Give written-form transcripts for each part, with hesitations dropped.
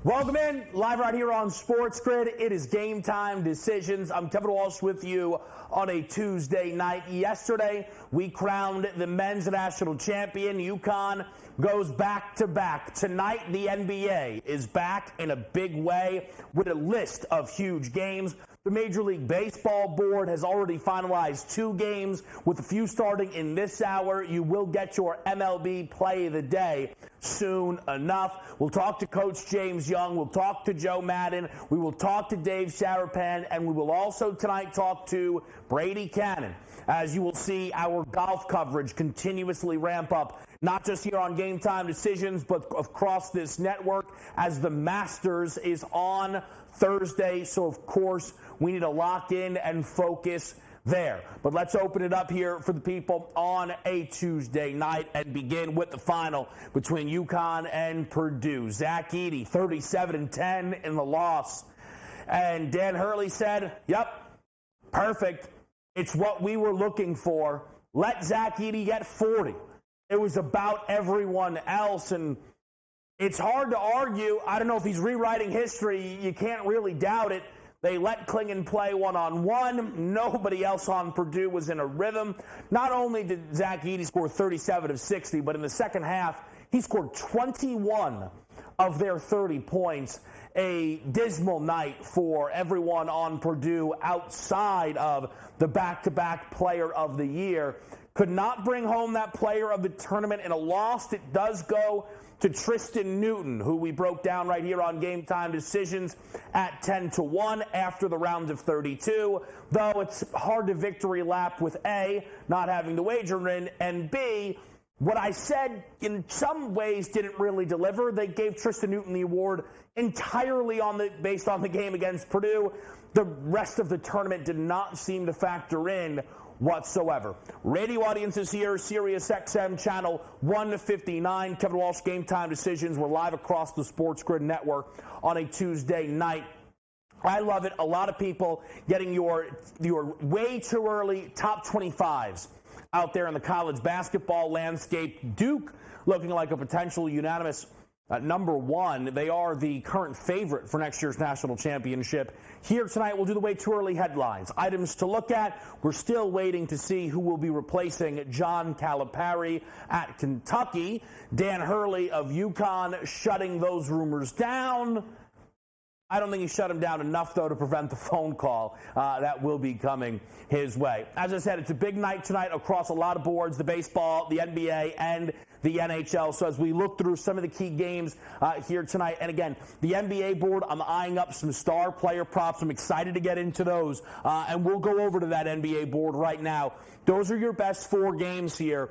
Welcome in, live right here on SportsGrid. It is Game Time Decisions. I'm Kevin Walsh with you on a Tuesday night. Yesterday, we crowned the men's national champion. UConn goes back-to-back. Tonight, the NBA is back in a big way with a list of huge games. The Major League Baseball board has already finalized 2 games, with a few starting in this hour. You will get your MLB play of the day soon enough. We'll talk to Coach James Young. We'll talk to Joe Madden. We will talk to Dave Sharapan. And we will also tonight talk to Brady Cannon. As you will see, our golf coverage continuously ramp up, not just here on Game Time Decisions, but across this network, as the Masters is on Thursday. So, of course, we need to lock in and focus there. But let's open it up here for the people on a Tuesday night and begin with the final between UConn and Purdue. Zach Edey, 37-10 in the loss. And Dan Hurley said, yep, perfect. It's what we were looking for. Let Zach Edey get 40. It was about everyone else, and it's hard to argue. I don't know if he's rewriting history. You can't really doubt it. They let Klingon play one-on-one. Nobody else on Purdue was in a rhythm. Not only did Zach Edey score 37 of 60, but in the second half, he scored 21 of their 30 points. A dismal night for everyone on Purdue outside of the back-to-back player of the year. Could not bring home that player of the tournament in a loss. It does go to Tristan Newton, who we broke down right here on Game Time Decisions at 10-1 after the round of 32, though it's hard to victory lap with A, not having the wager in, and B, what I said in some ways didn't really deliver. They gave Tristan Newton the award entirely based on the game against Purdue. The rest of the tournament did not seem to factor in whatsoever. Radio audiences here, Sirius XM channel 159. Kevin Walsh, Game Time Decisions. We're live across the SportsGrid network on a Tuesday night. I love it. A lot of people getting your way too early top 25s out there in the college basketball landscape. Duke looking like a potential unanimous number 1. They are the current favorite for next year's national championship. Here tonight, we'll do the way too early headlines. Items to look at. We're still waiting to see who will be replacing John Calipari at Kentucky. Dan Hurley of UConn shutting those rumors down. I don't think he shut him down enough, though, to prevent the phone call that will be coming his way. As I said, it's a big night tonight across a lot of boards, the baseball, the NBA, and the NHL. So as we look through some of the key games here tonight, and again, the NBA board, I'm eyeing up some star player props. I'm excited to get into those, and we'll go over to that NBA board right now. Those are your best 4 games here.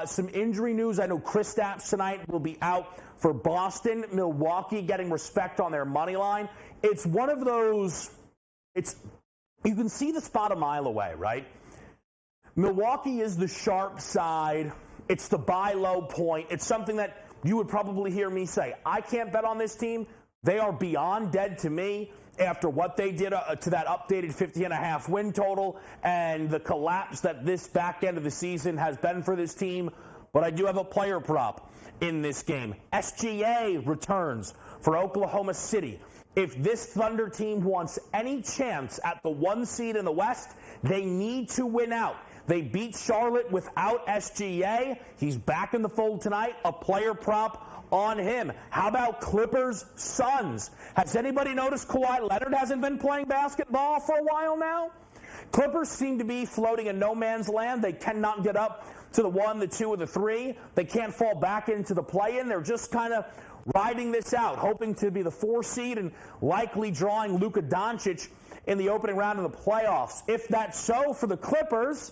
Some injury news. I know Kristaps tonight will be out for Boston. Milwaukee getting respect on their money line. It's one of those, you can see the spot a mile away, right? Milwaukee is the sharp side. It's the buy low point. It's something that you would probably hear me say. I can't bet on this team. They are beyond dead to me after what they did to that updated 50.5 win total and the collapse that this back end of the season has been for this team. But I do have a player prop in this game. SGA returns for Oklahoma City. If this Thunder team wants any chance at the 1 seed in the West, they need to win out. They beat Charlotte without SGA. He's back in the fold tonight. A player prop on him. How about Clippers Suns? Has anybody noticed Kawhi Leonard hasn't been playing basketball for a while now? Clippers seem to be floating in no man's land. They cannot get up to the 1, the 2, or the 3. They can't fall back into the play-in. They're just kind of riding this out, hoping to be the 4 seed and likely drawing Luka Doncic in the opening round of the playoffs. If that's so for the Clippers,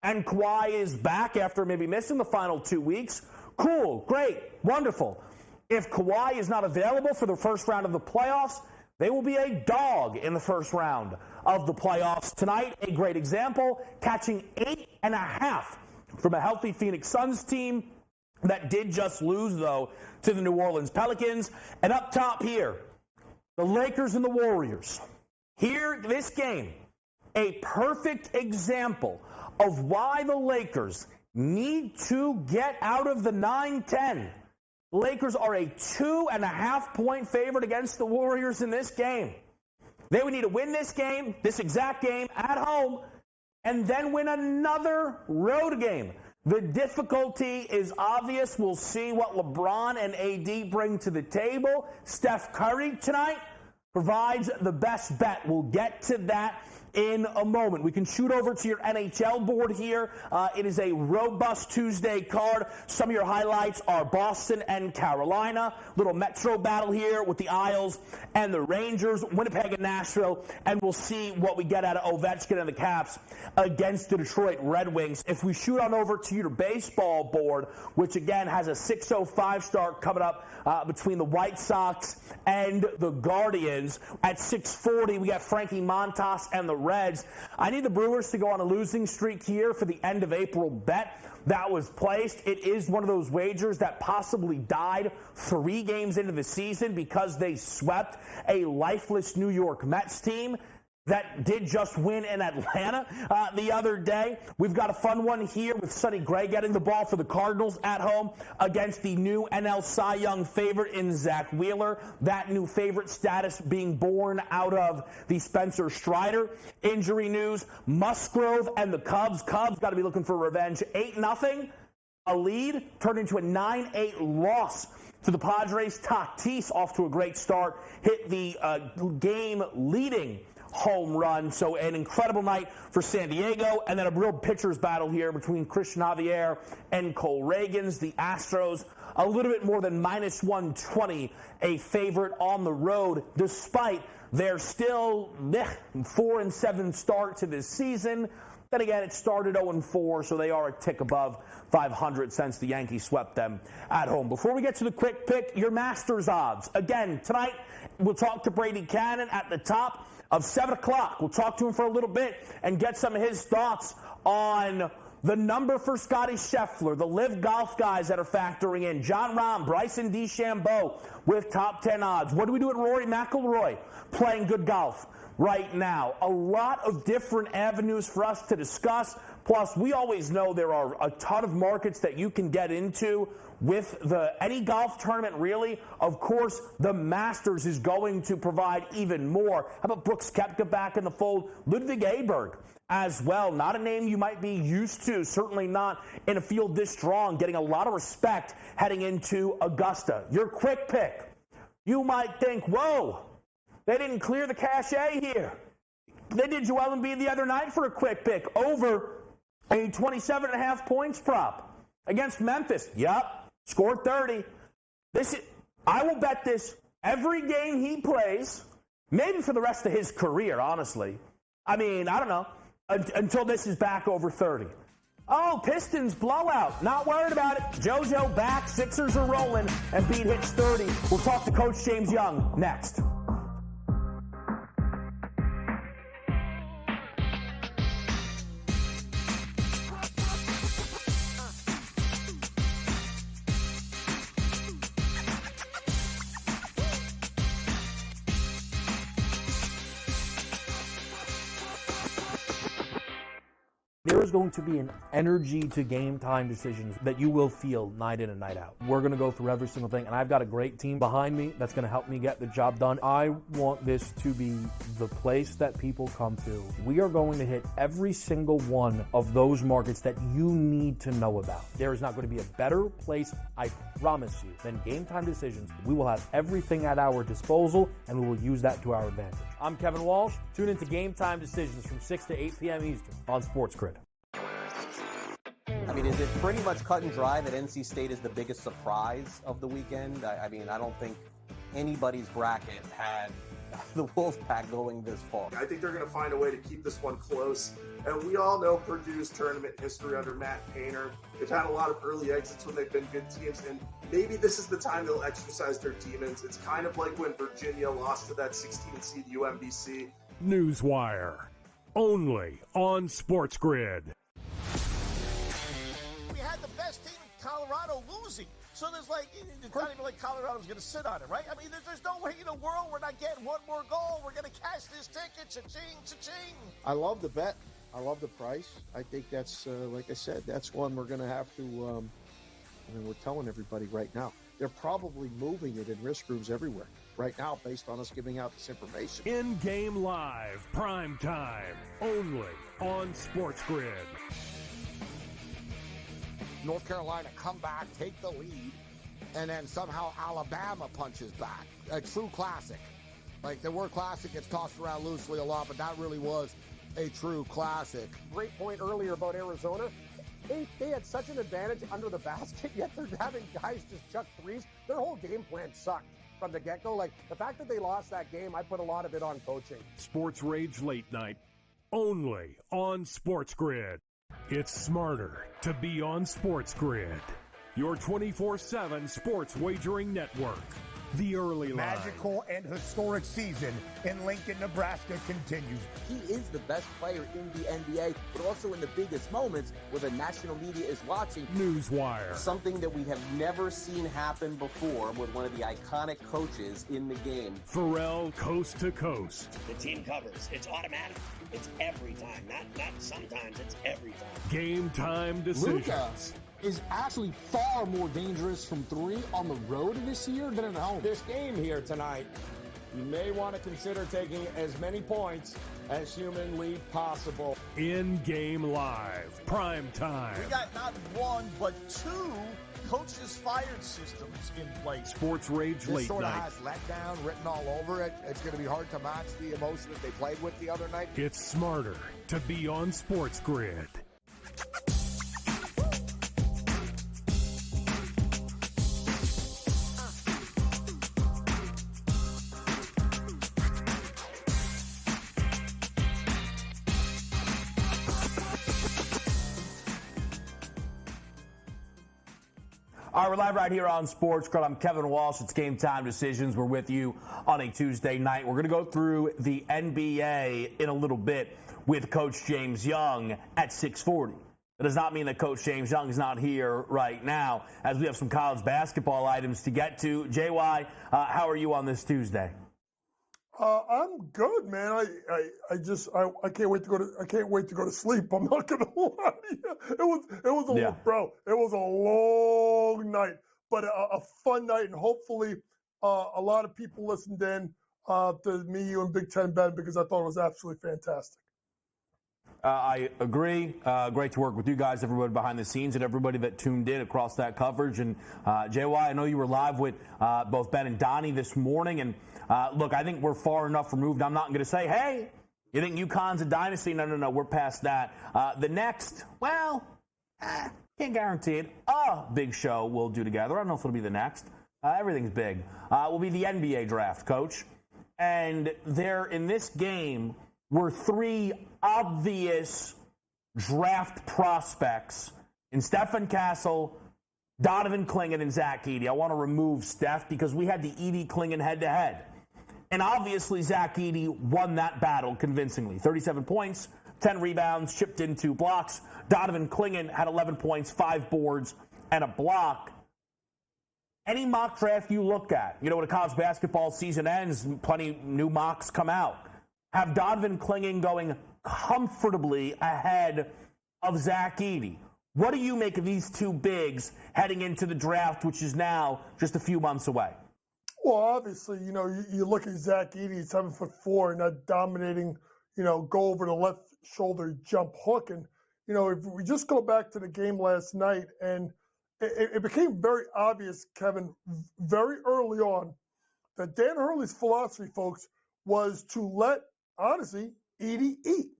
and Kawhi is back after maybe missing the final 2 weeks, cool, great, wonderful. If Kawhi is not available for the first round of the playoffs, they will be a dog in the first round of the playoffs. Tonight, a great example, catching 8.5 from a healthy Phoenix Suns team that did just lose, though, to the New Orleans Pelicans. And up top here, the Lakers and the Warriors. Here, this game, a perfect example of why the Lakers need to get out of the 9-10 The Lakers are a 2.5-point favorite against the Warriors in this game. They would need to win this game, this exact game, at home, and then win another road game. The difficulty is obvious. We'll see what LeBron and AD bring to the table. Steph Curry tonight provides the best bet. We'll get to that in a moment. We can shoot over to your NHL board here. It is a robust Tuesday card. Some of your highlights are Boston and Carolina. Little Metro battle here with the Isles and the Rangers, Winnipeg and Nashville. And we'll see what we get out of Ovechkin and the Caps against the Detroit Red Wings. If we shoot on over to your baseball board, which again has a 6:05 start coming up between the White Sox and the Guardians. At 6:40, we got Frankie Montas and the Reds. I need the Brewers to go on a losing streak here for the end of April bet that was placed. It is one of those wagers that possibly died 3 games into the season because they swept a lifeless New York Mets team that did just win in Atlanta the other day. We've got a fun one here with Sonny Gray getting the ball for the Cardinals at home against the new NL Cy Young favorite in Zach Wheeler. That new favorite status being born out of the Spencer Strider injury news. Musgrove and the Cubs. Cubs got to be looking for revenge. 8-0. A lead turned into a 9-8 loss to the Padres. Tatis off to a great start. Hit the game-leading home run. So an incredible night for San Diego, and then a real pitcher's battle here between Christian Javier and Cole Ragans. The Astros a little bit more than -120, a favorite on the road, despite their still 4-7 start to this season. Then again, it started 0-4, so they are a tick above 500 since the Yankees swept them at home. Before we get to the quick pick, your Masters odds. Again, tonight we'll talk to Brady Cannon at the top of 7 o'clock. We'll talk to him for a little bit and get some of his thoughts on the number for Scotty Scheffler, the live golf guys that are factoring in. John Rahm, Bryson DeChambeau with top 10 odds. What do we do at Rory McIlroy playing good golf right now? A lot of different avenues for us to discuss. Plus, we always know there are a ton of markets that you can get into with any golf tournament, really. Of course, the Masters is going to provide even more. How about Brooks Koepka back in the fold? Ludwig Aberg as well. Not a name you might be used to. Certainly not in a field this strong. Getting a lot of respect heading into Augusta. Your quick pick. You might think, whoa, they didn't clear the cachet here. They did Joel Embiid the other night for a quick pick over a 27.5 points prop against Memphis. Yup. Scored 30. I will bet this every game he plays, maybe for the rest of his career, honestly. I mean, I don't know, until this is back over 30. Oh, Pistons blowout. Not worried about it. JoJo back. Sixers are rolling. And Embiid hits 30. We'll talk to Coach James Young next. There is going to be an energy to game time decisions that you will feel night in and night out. We're going to go through every single thing, and I've got a great team behind me that's going to help me get the job done. I want this to be the place that people come to. We are going to hit every single one of those markets that you need to know about. There is not going to be a better place, I promise you, than Game Time Decisions. We will have everything at our disposal, and we will use that to our advantage. I'm Kevin Walsh. Tune into Game Time Decisions from 6 to 8 p.m. Eastern on SportsGrid. I mean, is it pretty much cut and dry that NC State is the biggest surprise of the weekend? I mean, I don't think anybody's bracket had the Wolfpack going this far. I think they're going to find a way to keep this one close. And we all know Purdue's tournament history under Matt Painter. They've had a lot of early exits when they've been good teams, and maybe this is the time they'll exercise their demons. It's kind of like when Virginia lost to that 16-seed UMBC. Newswire, only on SportsGrid. We had the best team in Colorado losing. So there's it's not even like Colorado's going to sit on it, right? I mean, there's no way in the world we're not getting one more goal. We're going to cash this ticket. Cha-ching, cha-ching. I love the bet. I love the price. I think that's, like I said, that's one we're going to have to, we're telling everybody right now. they're probably moving it in risk rooms everywhere right now based on us giving out this information. In-game live, prime time, only on SportsGrid. North Carolina come back, take the lead, and then somehow Alabama punches back. A true classic. Like, the word classic gets tossed around loosely a lot, but that really was a true classic. Great point earlier about Arizona. They had such an advantage under the basket, yet they're having guys just chuck threes. Their whole game plan sucked from the get-go. Like, the fact that they lost that game, I put a lot of it on coaching. Sports Rage Late Night, only on SportsGrid. It's smarter to be on SportsGrid, your 24/7 sports wagering network. The early line. Magical and historic season in Lincoln, Nebraska continues. He is the best player in the NBA, but also in the biggest moments where the national media is watching. Newswire. Something that we have never seen happen before with one of the iconic coaches in the game. Pharrell Coast to Coast. The team covers. It's automatic. It's every time. Not sometimes. It's every time. Game time decisions. Luka is actually far more dangerous from three on the road this year than at home. This game here tonight, you may want to consider taking as many points as humanly possible. In-game live, prime time. We got not one, but two coaches fired systems in place. Sports Rage This Late sort of Night. has letdown written all over it. It's going to be hard to match the emotion that they played with the other night. It's smarter to be on SportsGrid. All right, we're live right here on SportsGrid. I'm Kevin Walsh. It's Game Time Decisions. We're with you on a Tuesday night. We're going to go through the NBA in a little bit with Coach James Young at 6:40. That does not mean that Coach James Young is not here right now, as we have some college basketball items to get to. JY, how are you on this Tuesday? I'm good, man. I can't wait to go to sleep. I'm not gonna lie to you. It was a long night, but a fun night, and hopefully a lot of people listened in to me, you, and Big Ten Ben, because I thought it was absolutely fantastic. I agree. Great to work with you guys, everybody behind the scenes, and everybody that tuned in across that coverage. And JY, I know you were live with both Ben and Donnie this morning. And look, I think we're far enough removed. I'm not going to say, hey, you think UConn's a dynasty? No. We're past that. The next, well, can't guarantee it. Big show we'll do together. I don't know if it'll be the next. Everything's big. Will be the NBA draft, Coach. And there in this game were three obvious draft prospects in Stephen Castle, Donovan Clingan, and Zach Edey. I want to remove Steph because we had the Edey-Clingan head-to-head. And obviously Zach Edey won that battle convincingly. 37 points, 10 rebounds, chipped in 2 blocks. Donovan Clingan had 11 points, 5 boards, and a block. Any mock draft you look at, when a college basketball season ends, plenty new mocks come out, have Donovan Clingan going comfortably ahead of Zach Edey. What do you make of these two bigs heading into the draft, which is now just a few months away? Well, obviously, you look at Zach Edey, 7'4", and that dominating, go over the left shoulder jump hook. And, if we just go back to the game last night, and it became very obvious, Kevin, very early on, that Dan Hurley's philosophy, folks, was to let, honestly, Edey eat.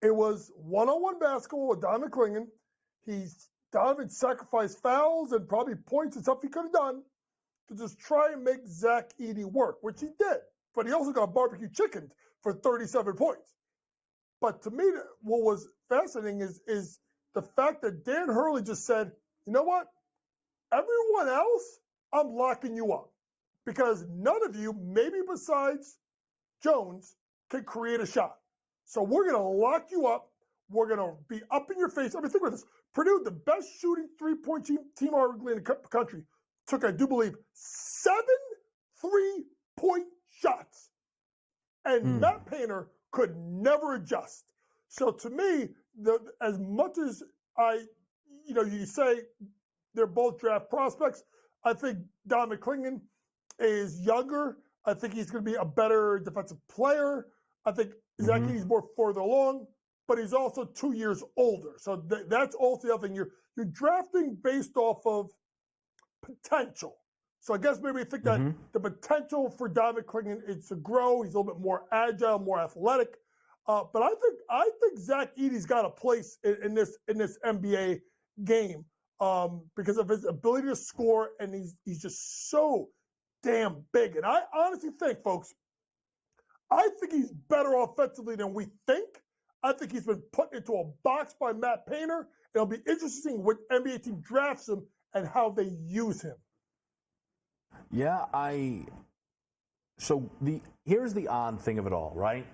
It was one-on-one basketball with Donovan Clingan. Donovan sacrificed fouls and probably points and stuff he could have done to just try and make Zach Edey work, which he did. But he also got barbecue chickened for 37 points. But to me, what was fascinating is the fact that Dan Hurley just said, you know what? Everyone else, I'm locking you up. Because none of you, maybe besides Jones, can create a shot. So we're going to lock you up. We're going to be up in your face. I mean, think about this. Purdue, the best shooting three-point team arguably in the country, took, I do believe, 7 3-point shots. And Matt Painter could never adjust. So to me, as much as you say they're both draft prospects, I think Don McClingan is younger. I think he's going to be a better defensive player. I think Zach Edey's more further along, but he's also 2 years older. So that's also the other thing. You're drafting based off of potential. So I guess maybe you think that the potential for Don McClingan is to grow. He's a little bit more agile, more athletic. But I think Zach Edey's got a place in this NBA game because of his ability to score, and he's just so damn big. And I honestly think, folks, I think he's better offensively than we think. I think he's been put into a box by Matt Painter. It'll be interesting what NBA team drafts him and how they use him. Yeah, here's the odd thing of it all, right?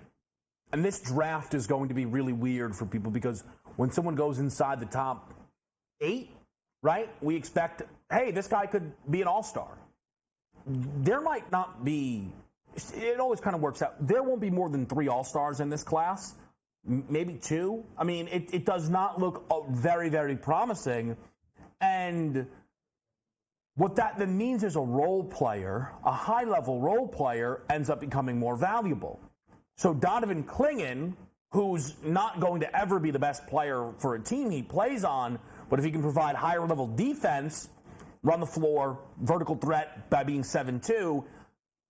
And this draft is going to be really weird for people because when someone goes inside the top 8, right, we expect, hey, this guy could be an all-star. There might not be, it always kind of works out. There won't be more than 3 all-stars in this class, maybe 2. I mean, it does not look very, very promising. And what that then means is a role player, a high-level role player, ends up becoming more valuable. So Donovan Clingan, who's not going to ever be the best player for a team he plays on, but if he can provide higher-level defense, run the floor, vertical threat by being 7'2",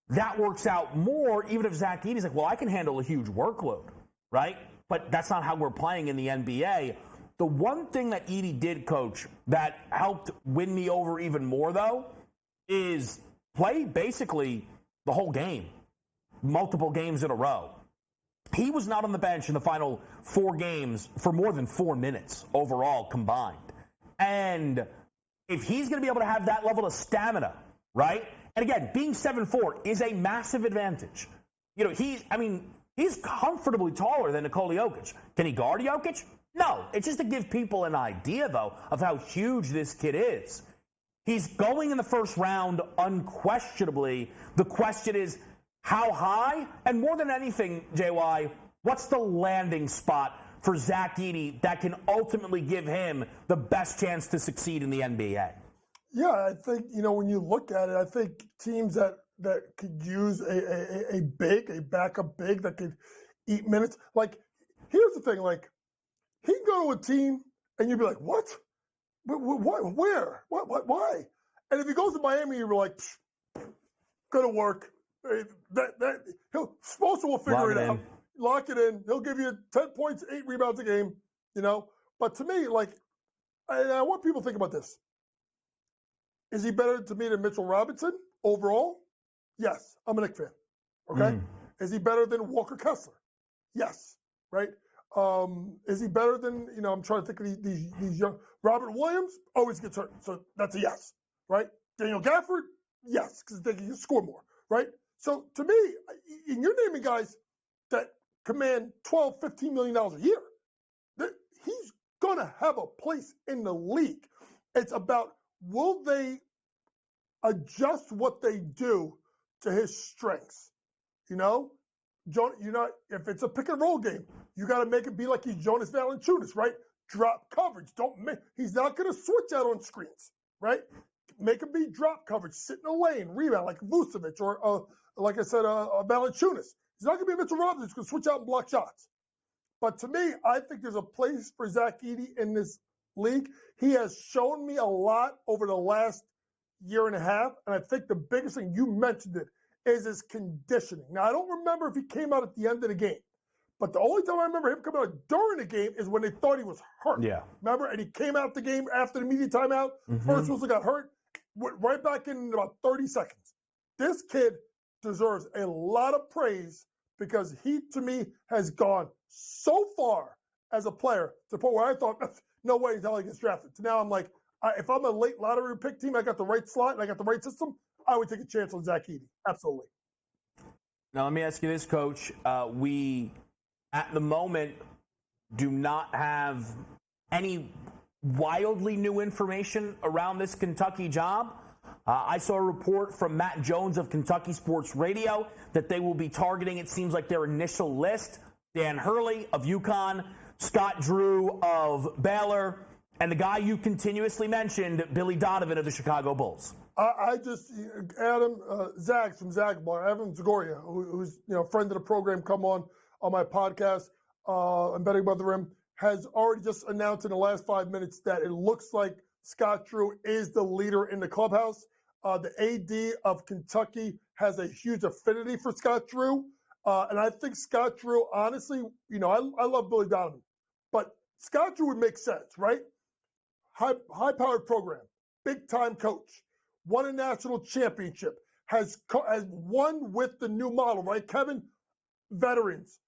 that works out more, even if Zach Edey's like, well, I can handle a huge workload, right? But that's not how we're playing in the NBA. The one thing that Edey did, Coach, that helped win me over even more, though, is play basically the whole game, multiple games in a row. He was not on the bench in the final 4 games for more than 4 minutes overall combined. And if he's going to be able to have that level of stamina, right? And again, being 7'4" is a massive advantage. You know, he's comfortably taller than Nikola Jokic. Can he guard Jokic? No. It's just to give people an idea, though, of how huge this kid is. He's going in the first round unquestionably. The question is, how high? And more than anything, JY, what's the landing spot for Zach Edey that can ultimately give him the best chance to succeed in the NBA? Yeah, I think, when you look at it, I think teams that could use a backup big that could eat minutes. Like, here's the thing, like, he'd go to a team and you'd be like, what? Where? What? Why? And if he goes to Miami, you're like, gonna work. Spoelstra will figure it out. Lock it in. He'll give you 10 points, 8 rebounds a game, But to me, like, I want people to think about this. Is he better to me than Mitchell Robinson overall? Yes. I'm a Knicks fan. Okay? Is he better than Walker Kessler? Yes. Right? Is he better than, I'm trying to think of these young, Robert Williams always gets hurt. So that's a yes. Right? Daniel Gafford? Yes. Because they can score more. Right? So to me, and you're naming guys that command $12, $15 million a year. He's going to have a place in the league. It's about, will they adjust what they do to his strengths? If it's a pick and roll game, you got to make it be like he's Jonas Valanciunas, right? Drop coverage. He's not going to switch out on screens, right? Make him be drop coverage, sit in a lane, rebound like Vucevic or like I said, Valanciunas. He's not going to be Mitchell Robinson who's going to switch out and block shots. But to me, I think there's a place for Zach Edey in this league. He has shown me a lot over the last year and a half, and I think the biggest thing, you mentioned it, is his conditioning. Now, I don't remember if he came out at the end of the game, but the only time I remember him coming out during the game is when they thought he was hurt. Yeah. Remember? And he came out the game after the media timeout. First whistle got hurt, went right back in about 30 seconds. This kid deserves a lot of praise because he, to me, has gone so far as a player to the point where I thought, no way until he gets drafted. So now I'm like, if I'm a late lottery pick team, I got the right slot and I got the right system, I would take a chance on Zach Edey. Absolutely. Now, let me ask you this, Coach. We, at the moment, do not have any wildly new information around this Kentucky job. I saw a report from Matt Jones of Kentucky Sports Radio that they will be targeting, it seems like, their initial list. Dan Hurley of UConn, Scott Drew of Baylor, And the guy you continuously mentioned, Billy Donovan of the Chicago Bulls. I just, Adam, Zach from Zach Bar, Evan Zagoria, who's a friend of the program, come on my podcast, I'm Betting Above the Rim, has already just announced in the last 5 minutes that it looks like Scott Drew is the leader in the clubhouse. The AD of Kentucky has a huge affinity for Scott Drew. And I think Scott Drew, honestly, I love Billy Donovan, but Scott Drew would make sense, right? High-powered program, big-time coach, won a national championship, has won with the new model, right, Kevin? Veterans,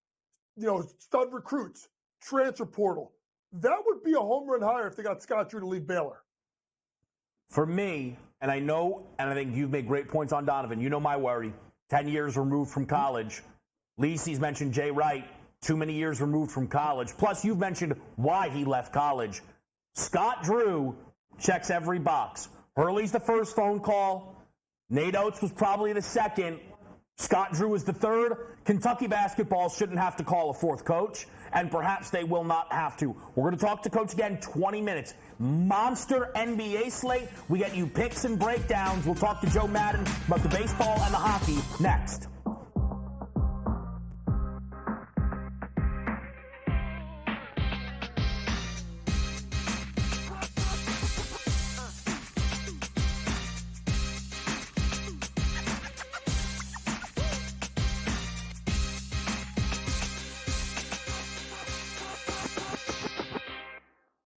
stud recruits, transfer portal. That would be a home run hire if they got Scott Drew to lead Baylor. For me, and I think you've made great points on Donovan. You know my worry. 10 years removed from college. Lisi's mentioned Jay Wright. Too many years removed from college. Plus, you've mentioned why he left college. Scott Drew checks every box. Hurley's the first phone call. Nate Oates was probably the second. Scott Drew was the third. Kentucky basketball shouldn't have to call a fourth coach, and perhaps they will not have to. We're going to talk to Coach again 20 minutes. Monster NBA slate. We get you picks and breakdowns. We'll talk to Joe Madden about the baseball and the hockey next.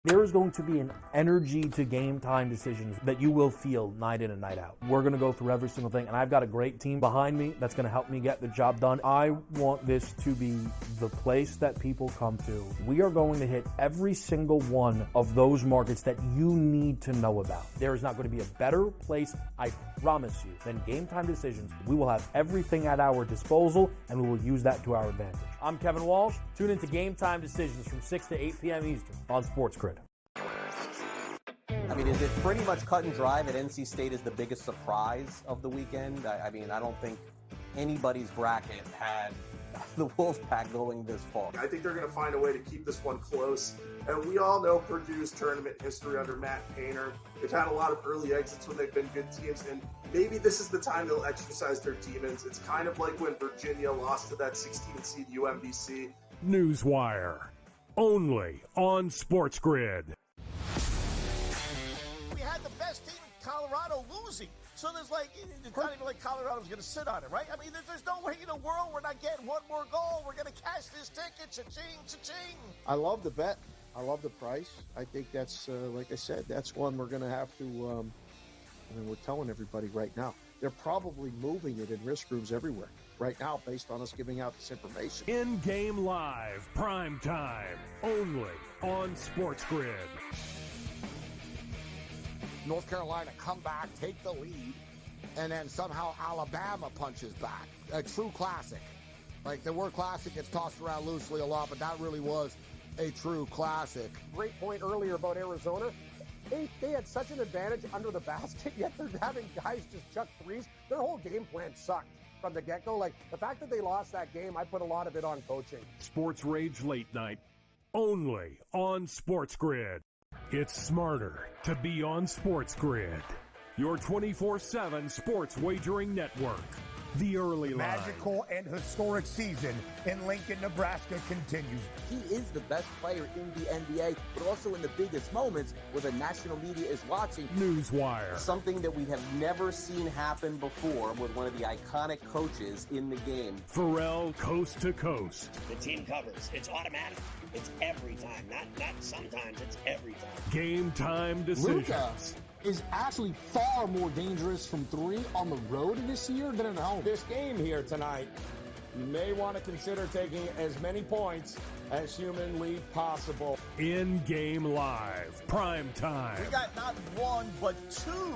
There is going to be an energy to game time decisions that you will feel night in and night out. We're going to go through every single thing, and I've got a great team behind me that's going to help me get the job done. I want this to be the place that people come to. We are going to hit every single one of those markets that you need to know about. There is not going to be a better place, I promise you, than Game Time Decisions. We will have everything at our disposal, and we will use that to our advantage. I'm Kevin Walsh. Tune into Game Time Decisions from 6 to 8 p.m. Eastern on SportsGrid. I mean, is it pretty much cut and dry that NC State is the biggest surprise of the weekend? I mean, I don't think anybody's bracket had the Wolfpack going this far. I think they're going to find a way to keep this one close. And we all know Purdue's tournament history under Matt Painter. They've had a lot of early exits when they've been good teams, and maybe this is the time they'll exercise their demons. It's kind of like when Virginia lost to that 16 seed UMBC. Newswire, only on SportsGrid. We had the best team in Colorado losing. So there's it's not even like Colorado's going to sit on it, right? I mean, there's no way in the world we're not getting one more goal. We're going to cash this ticket. Cha-ching, cha-ching. I love the bet. I love the price. I think that's, like I said, that's one we're going to have to, we're telling everybody right now. They're probably moving it in risk rooms everywhere right now based on us giving out this information. In-game live, prime time, only on SportsGrid. North Carolina come back, take the lead, and then somehow Alabama punches back. A true classic. Like, the word classic gets tossed around loosely a lot, but that really was a true classic. Great point earlier about Arizona. They had such an advantage under the basket, yet they're having guys just chuck threes. Their whole game plan sucked from the get-go. Like, the fact that they lost that game, I put a lot of it on coaching. Sports Rage Late Night, only on SportsGrid. It's smarter to be on SportsGrid, your 24/7 sports wagering network. The early line. Magical and historic season in Lincoln, Nebraska continues. He is the best player in the NBA, but also in the biggest moments where the national media is watching. Newswire. Something that we have never seen happen before with one of the iconic coaches in the game. Pharrell coast to coast. The team covers. It's automatic. It's every time. Not sometimes. It's every time. Game time decisions. Luka is actually far more dangerous from three on the road this year than at home. This game here tonight, you may want to consider taking as many points as humanly possible. In-game live, prime time. We got not one, but two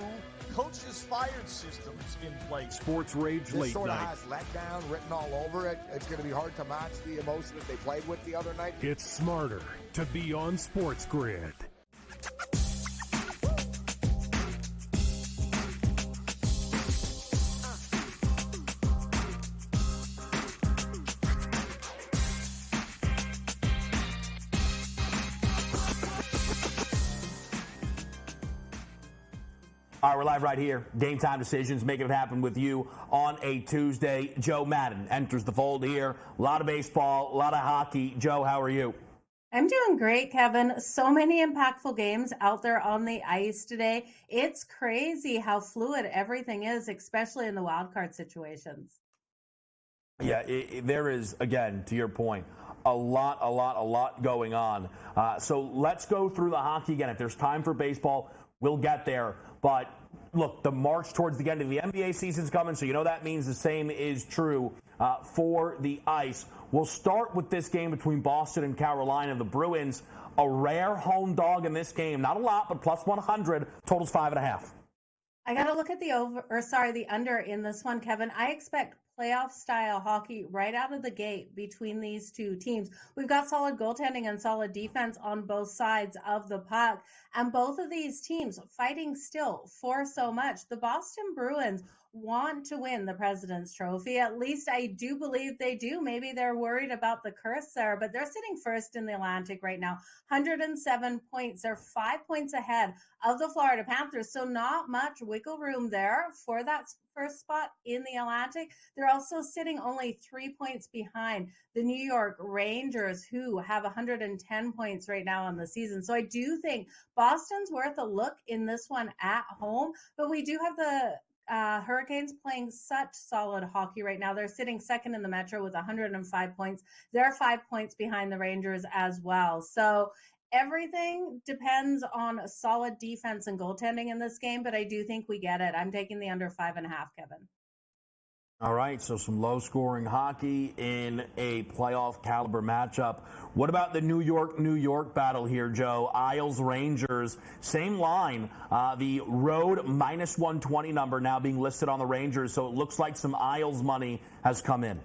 coaches fired systems in place. Sports Rage This Late sort of Night. has letdown written all over it. It's going to be hard to match the emotion that they played with the other night. It's smarter to be on SportsGrid. All right, we're live right here. Game Time Decisions, making it happen with you on a Tuesday. Joe Madden enters the fold here. A lot of baseball, a lot of hockey. Joe, how are you? I'm doing great, Kevin. So many impactful games out there on the ice today. It's crazy how fluid everything is, especially in the wild card situations. Yeah, there is, again, to your point, a lot going on. So let's go through the hockey again. If there's time for baseball, we'll get there. But look, the march towards the end of the NBA season's coming, so you know that means the same is true for the ice. We'll start with this game between Boston and Carolina. The Bruins, a rare home dog in this game. Not a lot, but plus 100, totals 5.5. I got to look at the under in this one, Kevin. I expect playoff style hockey right out of the gate between these two teams. We've got solid goaltending and solid defense on both sides of the puck, and both of these teams fighting still for so much. The Boston Bruins want to win the President's Trophy. At least I do believe they do. Maybe they're worried about the curse there, but they're sitting first in the Atlantic right now. 107 points. They're 5 points ahead of the Florida Panthers, so not much wiggle room there for that first spot in the Atlantic. They're also sitting only 3 points behind the New York Rangers, who have 110 points right now on the season. So I do think Boston's worth a look in this one at home, but we do have the Hurricanes playing such solid hockey right now. They're sitting second in the Metro with 105 points. They're 5 points behind the Rangers as well. So everything depends on a solid defense and goaltending in this game, but I do think we get it. I'm taking the under 5.5, Kevin. All right, so some low-scoring hockey in a playoff caliber matchup. What about the New York battle here, Joe? Isles Rangers, same line. The road minus 120 number now being listed on the Rangers, so it looks like some Isles money has come in.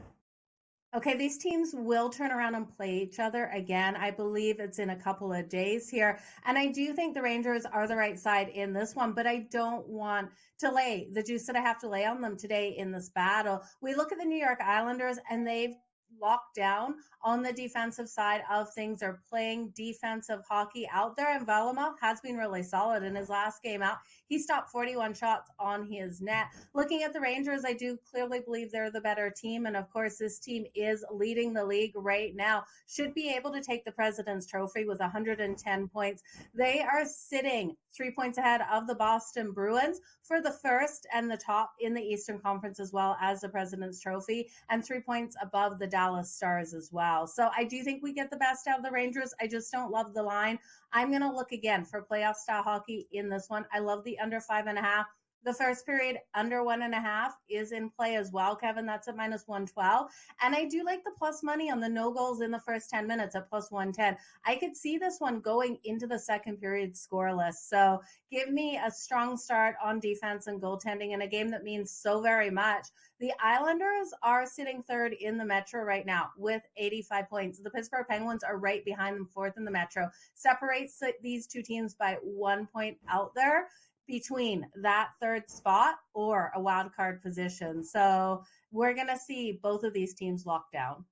Okay, these teams will turn around and play each other again. I believe it's in a couple of days here. And I do think the Rangers are the right side in this one, but I don't want to lay the juice that I have to lay on them today in this battle. We look at the New York Islanders, and they've locked down on the defensive side of things. Are playing defensive hockey out there, and Varlamov has been really solid in his last game out. He stopped 41 shots on his net. Looking at the Rangers, I do clearly believe they're the better team, and of course this team is leading the league right now. Should be able to take the President's Trophy with 110 points. They are sitting 3 points ahead of the Boston Bruins for the first and the top in the Eastern Conference, as well as the President's Trophy, and 3 points above the Dallas Stars as well. So I do think we get the best out of the Rangers. I just don't love the line. I'm going to look again for playoff style hockey in this one. I love the under 5.5. The first period under 1.5 is in play as well, Kevin. That's at minus 112. And I do like the plus money on the no goals in the first 10 minutes at plus 110. I could see this one going into the second period scoreless. So give me a strong start on defense and goaltending in a game that means so very much. The Islanders are sitting third in the Metro right now with 85 points. The Pittsburgh Penguins are right behind them, fourth in the Metro. Separates these two teams by 1 point out there between that third spot or a wild card position. So we're going to see both of these teams locked down.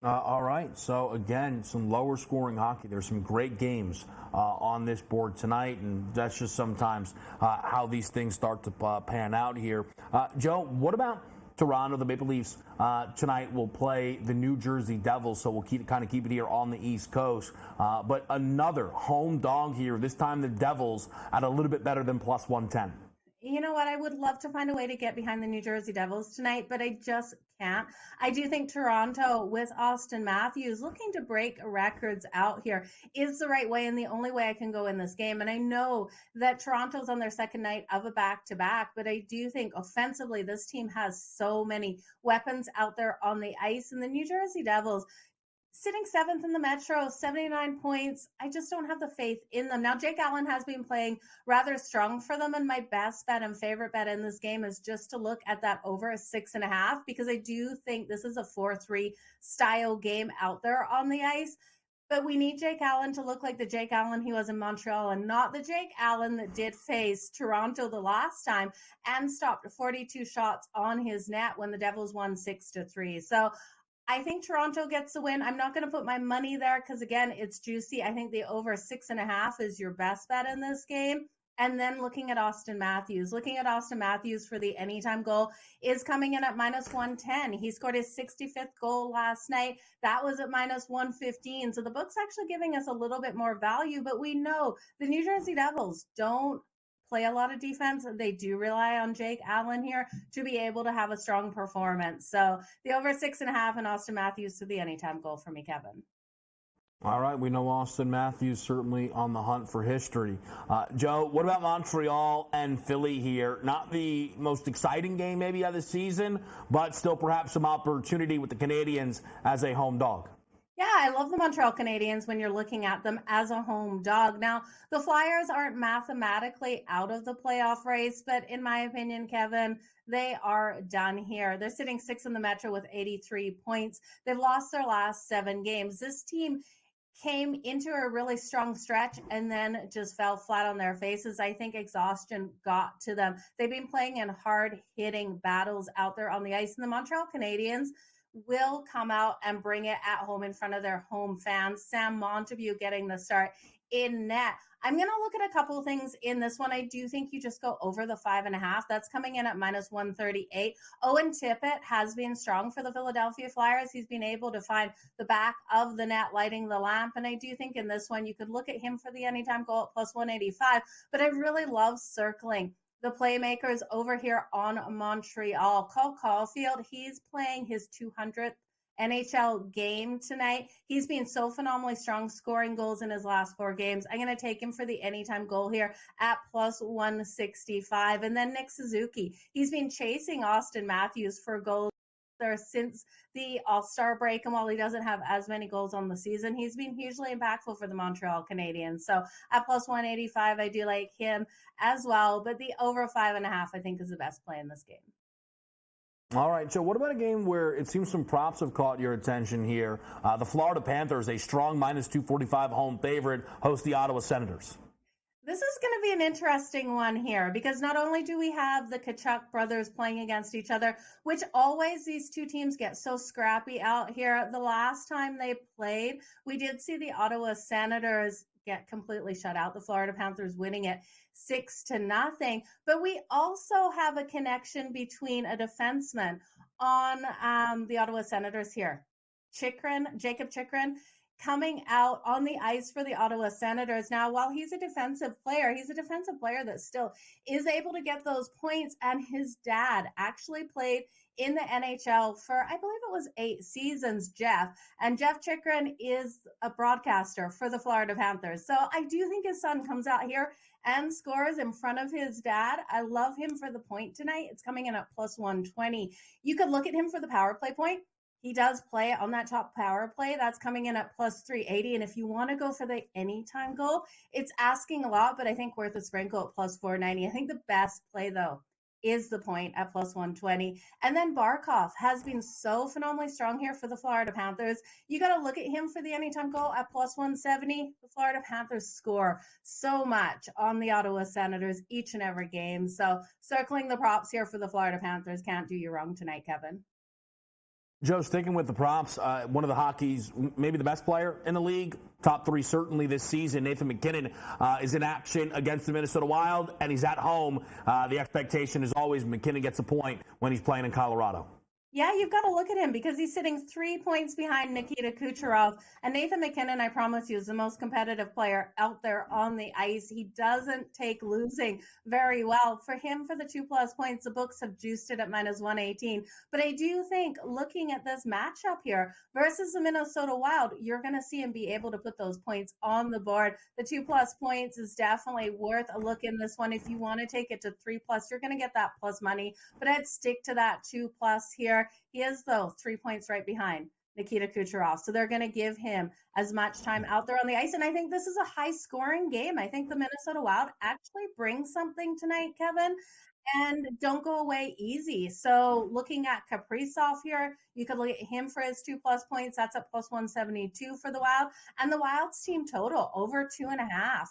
All right. So, again, some lower scoring hockey. There's some great games on this board tonight, and that's just sometimes how these things start to pan out here. Joe, what about Toronto? The Maple Leafs tonight will play the New Jersey Devils, so we'll keep it here on the East Coast. But another home dog here, this time the Devils at a little bit better than plus 110. You know what? I would love to find a way to get behind the New Jersey Devils tonight, but I just can't. I do think Toronto, with Austin Matthews looking to break records out here, is the right way and the only way I can go in this game. And I know that Toronto's on their second night of a back-to-back, but I do think offensively this team has so many weapons out there on the ice. And the New Jersey Devils, sitting seventh in the Metro, 79 points. I just don't have the faith in them. Now, Jake Allen has been playing rather strong for them, and my best bet and favorite bet in this game is just to look at that over 6.5, because I do think this is a 4-3 style game out there on the ice. But we need Jake Allen to look like the Jake Allen he was in Montreal, and not the Jake Allen that did face Toronto the last time and stopped 42 shots on his net when the Devils won 6-3. So I think Toronto gets the win. I'm not going to put my money there because, again, it's juicy. I think the over 6.5 is your best bet in this game. And then looking at Austin Matthews for the anytime goal is coming in at minus 110. He scored his 65th goal last night. That was at minus 115. So the book's actually giving us a little bit more value, but we know the New Jersey Devils don't play a lot of defense. They do rely on Jake Allen here to be able to have a strong performance. So the over 6.5 and Austin Matthews to the anytime goal for me, Kevin. All right, we know Austin Matthews certainly on the hunt for history. Joe, what about Montreal and Philly here? Not the most exciting game maybe of the season, but still perhaps some opportunity with the Canadiens as a home dog. Yeah, I love the Montreal Canadiens when you're looking at them as a home dog. Now, the Flyers aren't mathematically out of the playoff race, but in my opinion, Kevin, they are done here. They're sitting 6th in the Metro with 83 points. They've lost their last 7 games. This team came into a really strong stretch and then just fell flat on their faces. I think exhaustion got to them. They've been playing in hard-hitting battles out there on the ice, and the Montreal Canadiens will come out and bring it at home in front of their home fans. Sam Montague getting the start in net. I'm going to look at a couple of things in this one. I do think you just go over the 5.5. That's coming in at minus 138. Owen Tippett has been strong for the Philadelphia Flyers. He's been able to find the back of the net, lighting the lamp. And I do think in this one, you could look at him for the anytime goal at plus 185. But I really love circling the playmakers over here on Montreal. Cole Caulfield, he's playing his 200th NHL game tonight. He's been so phenomenally strong, scoring goals in his last 4 games. I'm going to take him for the anytime goal here at plus 165. And then Nick Suzuki, he's been chasing Austin Matthews for goals there since the All-Star break, and while he doesn't have as many goals on the season, he's been hugely impactful for the Montreal Canadiens. So at plus 185, I do like him as well, but the over 5.5 I think is the best play in this game. All right, Joe, what about a game where it seems some props have caught your attention here? The Florida Panthers, a strong minus 245 home favorite, host the Ottawa Senators. This is going to be an interesting one here because not only do we have the Tkachuk brothers playing against each other, which always these two teams get so scrappy out here. The last time they played, we did see the Ottawa Senators get completely shut out. The Florida Panthers winning it 6-0. But we also have a connection between a defenseman on the Ottawa Senators here. Jacob Chychrun, coming out on the ice for the Ottawa Senators. Now, while he's a defensive player that still is able to get those points. And his dad actually played in the NHL for, I believe it was 8 seasons, Jeff. And Jeff Chychrun is a broadcaster for the Florida Panthers. So I do think his son comes out here and scores in front of his dad. I love him for the point tonight. It's coming in at plus 120. You could look at him for the power play point. He does play on that top power play. That's coming in at plus 380. And if you want to go for the anytime goal, it's asking a lot, but I think worth a sprinkle at plus 490. I think the best play, though, is the point at plus 120. And then Barkov has been so phenomenally strong here for the Florida Panthers. You got to look at him for the anytime goal at plus 170. The Florida Panthers score so much on the Ottawa Senators each and every game. So circling the props here for the Florida Panthers can't do you wrong tonight, Kevin. Joe, sticking with the props, one of the hockey's maybe the best player in the league, top 3 certainly this season, Nathan MacKinnon, is in action against the Minnesota Wild, and he's at home. The expectation is always MacKinnon gets a point when he's playing in Colorado. Yeah, you've got to look at him because he's sitting 3 points behind Nikita Kucherov. And Nathan MacKinnon, I promise you, is the most competitive player out there on the ice. He doesn't take losing very well. For him, for the 2+ points, the books have juiced it at minus 118. But I do think looking at this matchup here versus the Minnesota Wild, you're going to see him be able to put those points on the board. The 2+ points is definitely worth a look in this one. If you want to take it to 3+, you're going to get that plus money. But I'd stick to that 2+ here. He is, though, 3 points right behind Nikita Kucherov. So they're going to give him as much time out there on the ice. And I think this is a high-scoring game. I think the Minnesota Wild actually brings something tonight, Kevin, and don't go away easy. So looking at Kaprizov here, you could look at him for his 2+ points. That's at plus 172 for the Wild. And the Wild's team total, over 2.5.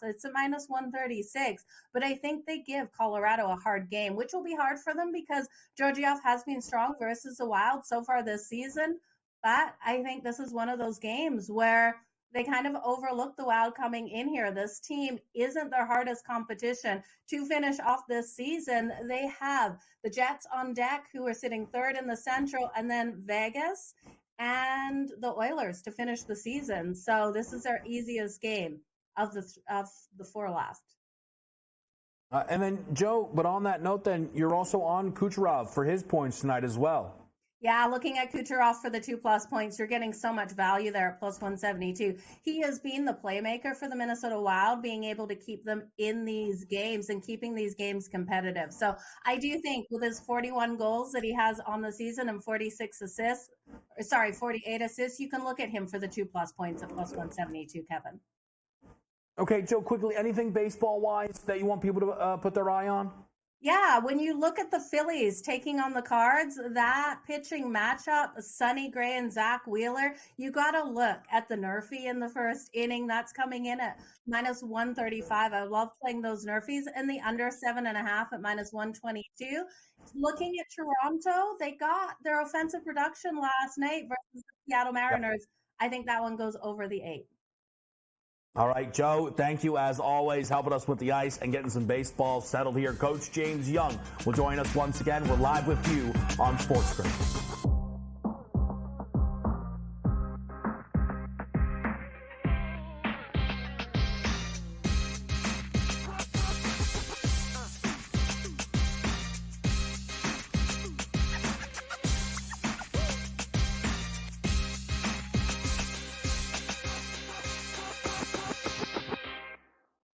It's a minus 136. But I think they give Colorado a hard game, which will be hard for them because Georgiev has been strong versus the Wild so far this season. But I think this is one of those games where they kind of overlooked the Wild coming in here. This team isn't their hardest competition to finish off this season. They have the Jets on deck, who are sitting third in the Central, and then Vegas and the Oilers to finish the season. So this is their easiest game of the four left. And then, Joe, but on that note, then, you're also on Kucherov for his points tonight as well. Yeah, looking at Kucherov for the 2+ points, you're getting so much value there at plus 172. He has been the playmaker for the Minnesota Wild, being able to keep them in these games and keeping these games competitive. So I do think with his 41 goals that he has on the season and 48 assists, you can look at him for the 2+ points at plus 172, Kevin. Okay, Joe, quickly, anything baseball-wise that you want people to put their eye on? Yeah, when you look at the Phillies taking on the Cards, that pitching matchup, Sonny Gray and Zach Wheeler, you got to look at the Nerfy in the first inning. That's coming in at minus 135. I love playing those Nerfies, and the under 7.5 at minus 122. Looking at Toronto, they got their offensive production last night versus the Seattle Mariners. Yep. I think that one goes over the 8. All right, Joe, thank you as always, helping us with the ice and getting some baseball settled here. Coach James Young will join us once again. We're live with you on SportsGrid.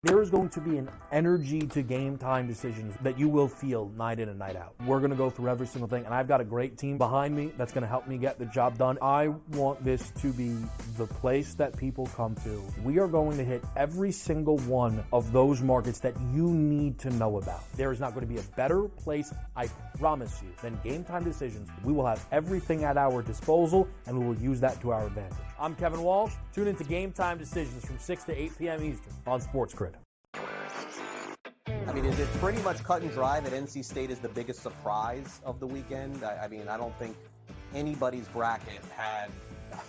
There is going to be an energy to game time decisions that you will feel night in and night out. We're going to go through every single thing, and I've got a great team behind me that's going to help me get the job done. I want this to be the place that people come to. We are going to hit every single one of those markets that you need to know about. There is not going to be a better place, I promise you, than Game Time Decisions. We will have everything at our disposal, and we will use that to our advantage. I'm Kevin Walsh. Tune into Game Time Decisions from 6 to 8 p.m. Eastern on SportsGrid. I mean, is it pretty much cut and dry that NC State is the biggest surprise of the weekend? I mean, I don't think anybody's bracket had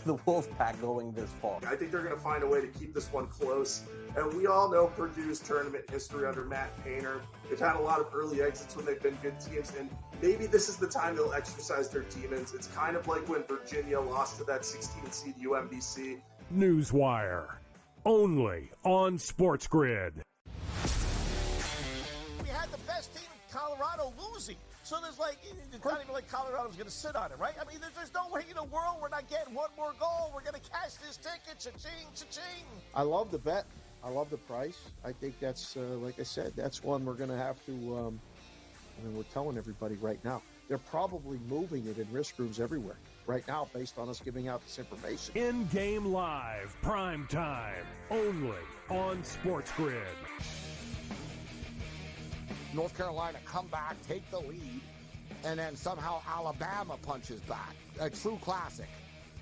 the Wolfpack going this far. I think they're going to find a way to keep this one close. And we all know Purdue's tournament history under Matt Painter. They've had a lot of early exits when they've been good teams, and maybe this is the time they'll exercise their demons. It's kind of like when Virginia lost to that 16-seed UMBC. Newswire, only on SportsGrid. We had the best team in Colorado losing. So there's like, it's not even like Colorado's going to sit on it, right? I mean, there's no way in the world we're not getting one more goal. We're going to cash this ticket. Cha-ching, cha-ching. I love the bet. I love the price. I think that's, like I said, that's one we're going to have to, I mean, we're telling everybody right now. They're probably moving it in risk rooms everywhere right now based on us giving out this information. In-game live, prime time, only on SportsGrid. North Carolina come back, take the lead, and then somehow Alabama punches back. A true classic.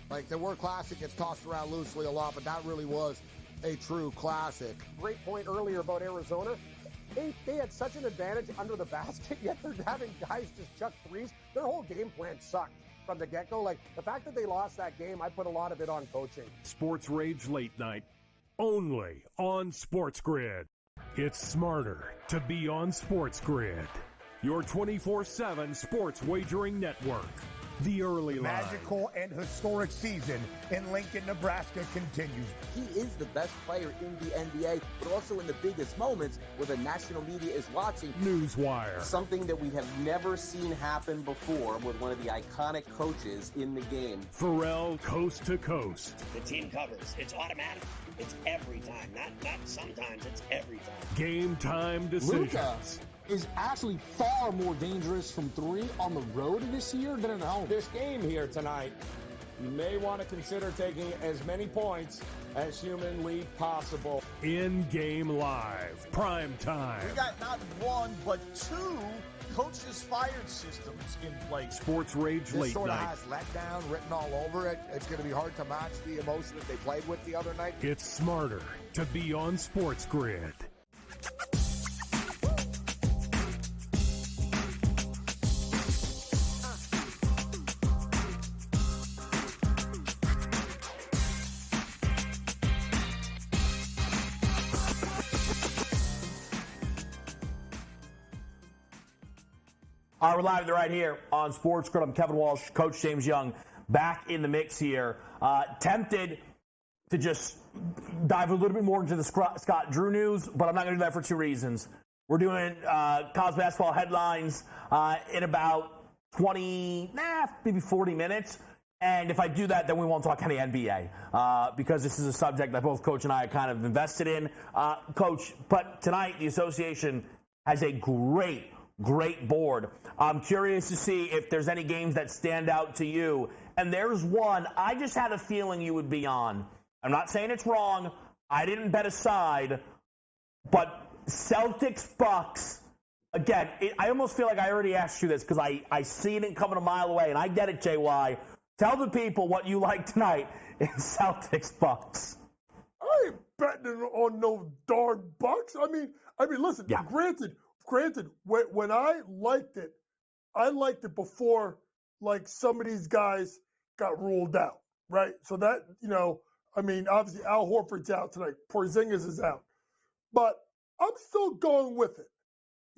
Like, the word classic gets tossed around loosely a lot, but that really was a true classic. Great point earlier about Arizona. They had such an advantage under the basket, yet they're having guys just chuck threes. Their whole game plan sucked from the get-go. Like, the fact that they lost that game, I put a lot of it on coaching. Sports Rage Late Night, only on SportsGrid. It's smarter to be on SportsGrid, your 24/7 sports wagering network. The early line. Magical and historic season in Lincoln, Nebraska continues. He is the best player in the NBA, but also in the biggest moments where the national media is watching. Newswire. Something that we have never seen happen before with one of the iconic coaches in the game. Pharrell coast to coast. The team covers. It's automatic. It's every time. Not sometimes. It's every time. Game time decisions. Luka is actually far more dangerous from 3 on the road this year than at home. This game here tonight, you may want to consider taking as many points as humanly possible. In-game live, prime time. We got not one, but 2 coaches fired systems in place. Sports Rage This Late sort of Night. has letdown written all over it. It's going to be hard to match the emotion that they played with the other night. It's smarter to be on SportsGrid. All right, we're live right here on SportsGrid. I'm Kevin Walsh, Coach James Young, back in the mix here. Tempted to just dive a little bit more into the Scott Drew news, but I'm not going to do that for two reasons. We're doing college basketball headlines in about 20, maybe 40 minutes. And if I do that, then we won't talk any NBA because this is a subject that both Coach and I are kind of invested in. Coach, but tonight the association has a great board. I'm curious to see if there's any games that stand out to you. And there's one I just had a feeling you would be on. I'm not saying it's wrong. I didn't bet a side. But Celtics-Bucks, again, I almost feel like I already asked you this because I see it coming a mile away. And I get it, JY. Tell the people what you like tonight in Celtics-Bucks. I ain't betting on no darn Bucks. I mean, listen. Yeah. Granted, when I liked it before, like, some of these guys got ruled out, right? So that, obviously Al Horford's out tonight. Porzingis is out, but I'm still going with it.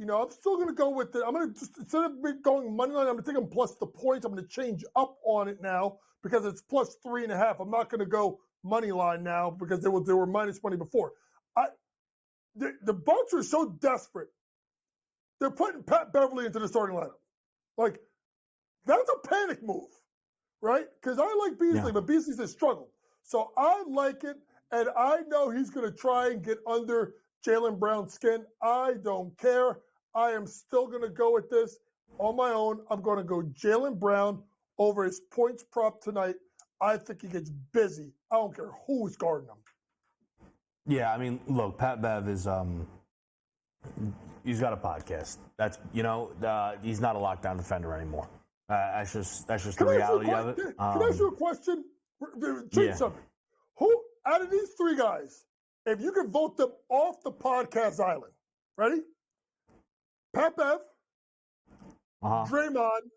I'm still going to go with it. I'm going to just, instead of going money line, I'm going to take them plus the points. I'm going to change up on it now because it's plus 3.5. I'm not going to go money line now because they were minus money before. The Bucks are so desperate. They're putting Pat Beverly into the starting lineup. Like, that's a panic move, right? Because I like Beasley, but Beasley's has struggled. So I like it, and I know he's going to try and get under Jaylen Brown's skin. I don't care. I am still going to go with this on my own. I'm going to go Jaylen Brown over his points prop tonight. I think he gets busy. I don't care who's guarding him. Yeah, I mean, look, Pat Bev is he's got a podcast. That's he's not a lockdown defender anymore. That's just the reality of it. Can I ask you a question? Change something. Who out of these three guys, if you can vote them off the podcast island, ready? Pat Bev, Draymond,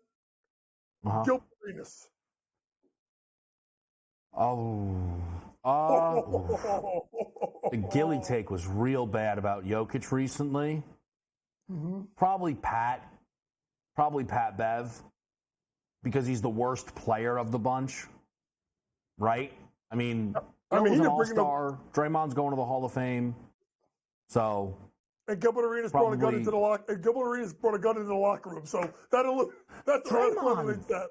Gilbert Arenas. The Gilly take was real bad about Jokic recently. Mm-hmm. Probably Pat Bev, because he's the worst player of the bunch, right? I mean, he's an all-star. Draymond's going to the Hall of Fame, so. And Gilbert Arenas brought a gun into the locker room, so that's Draymond. That.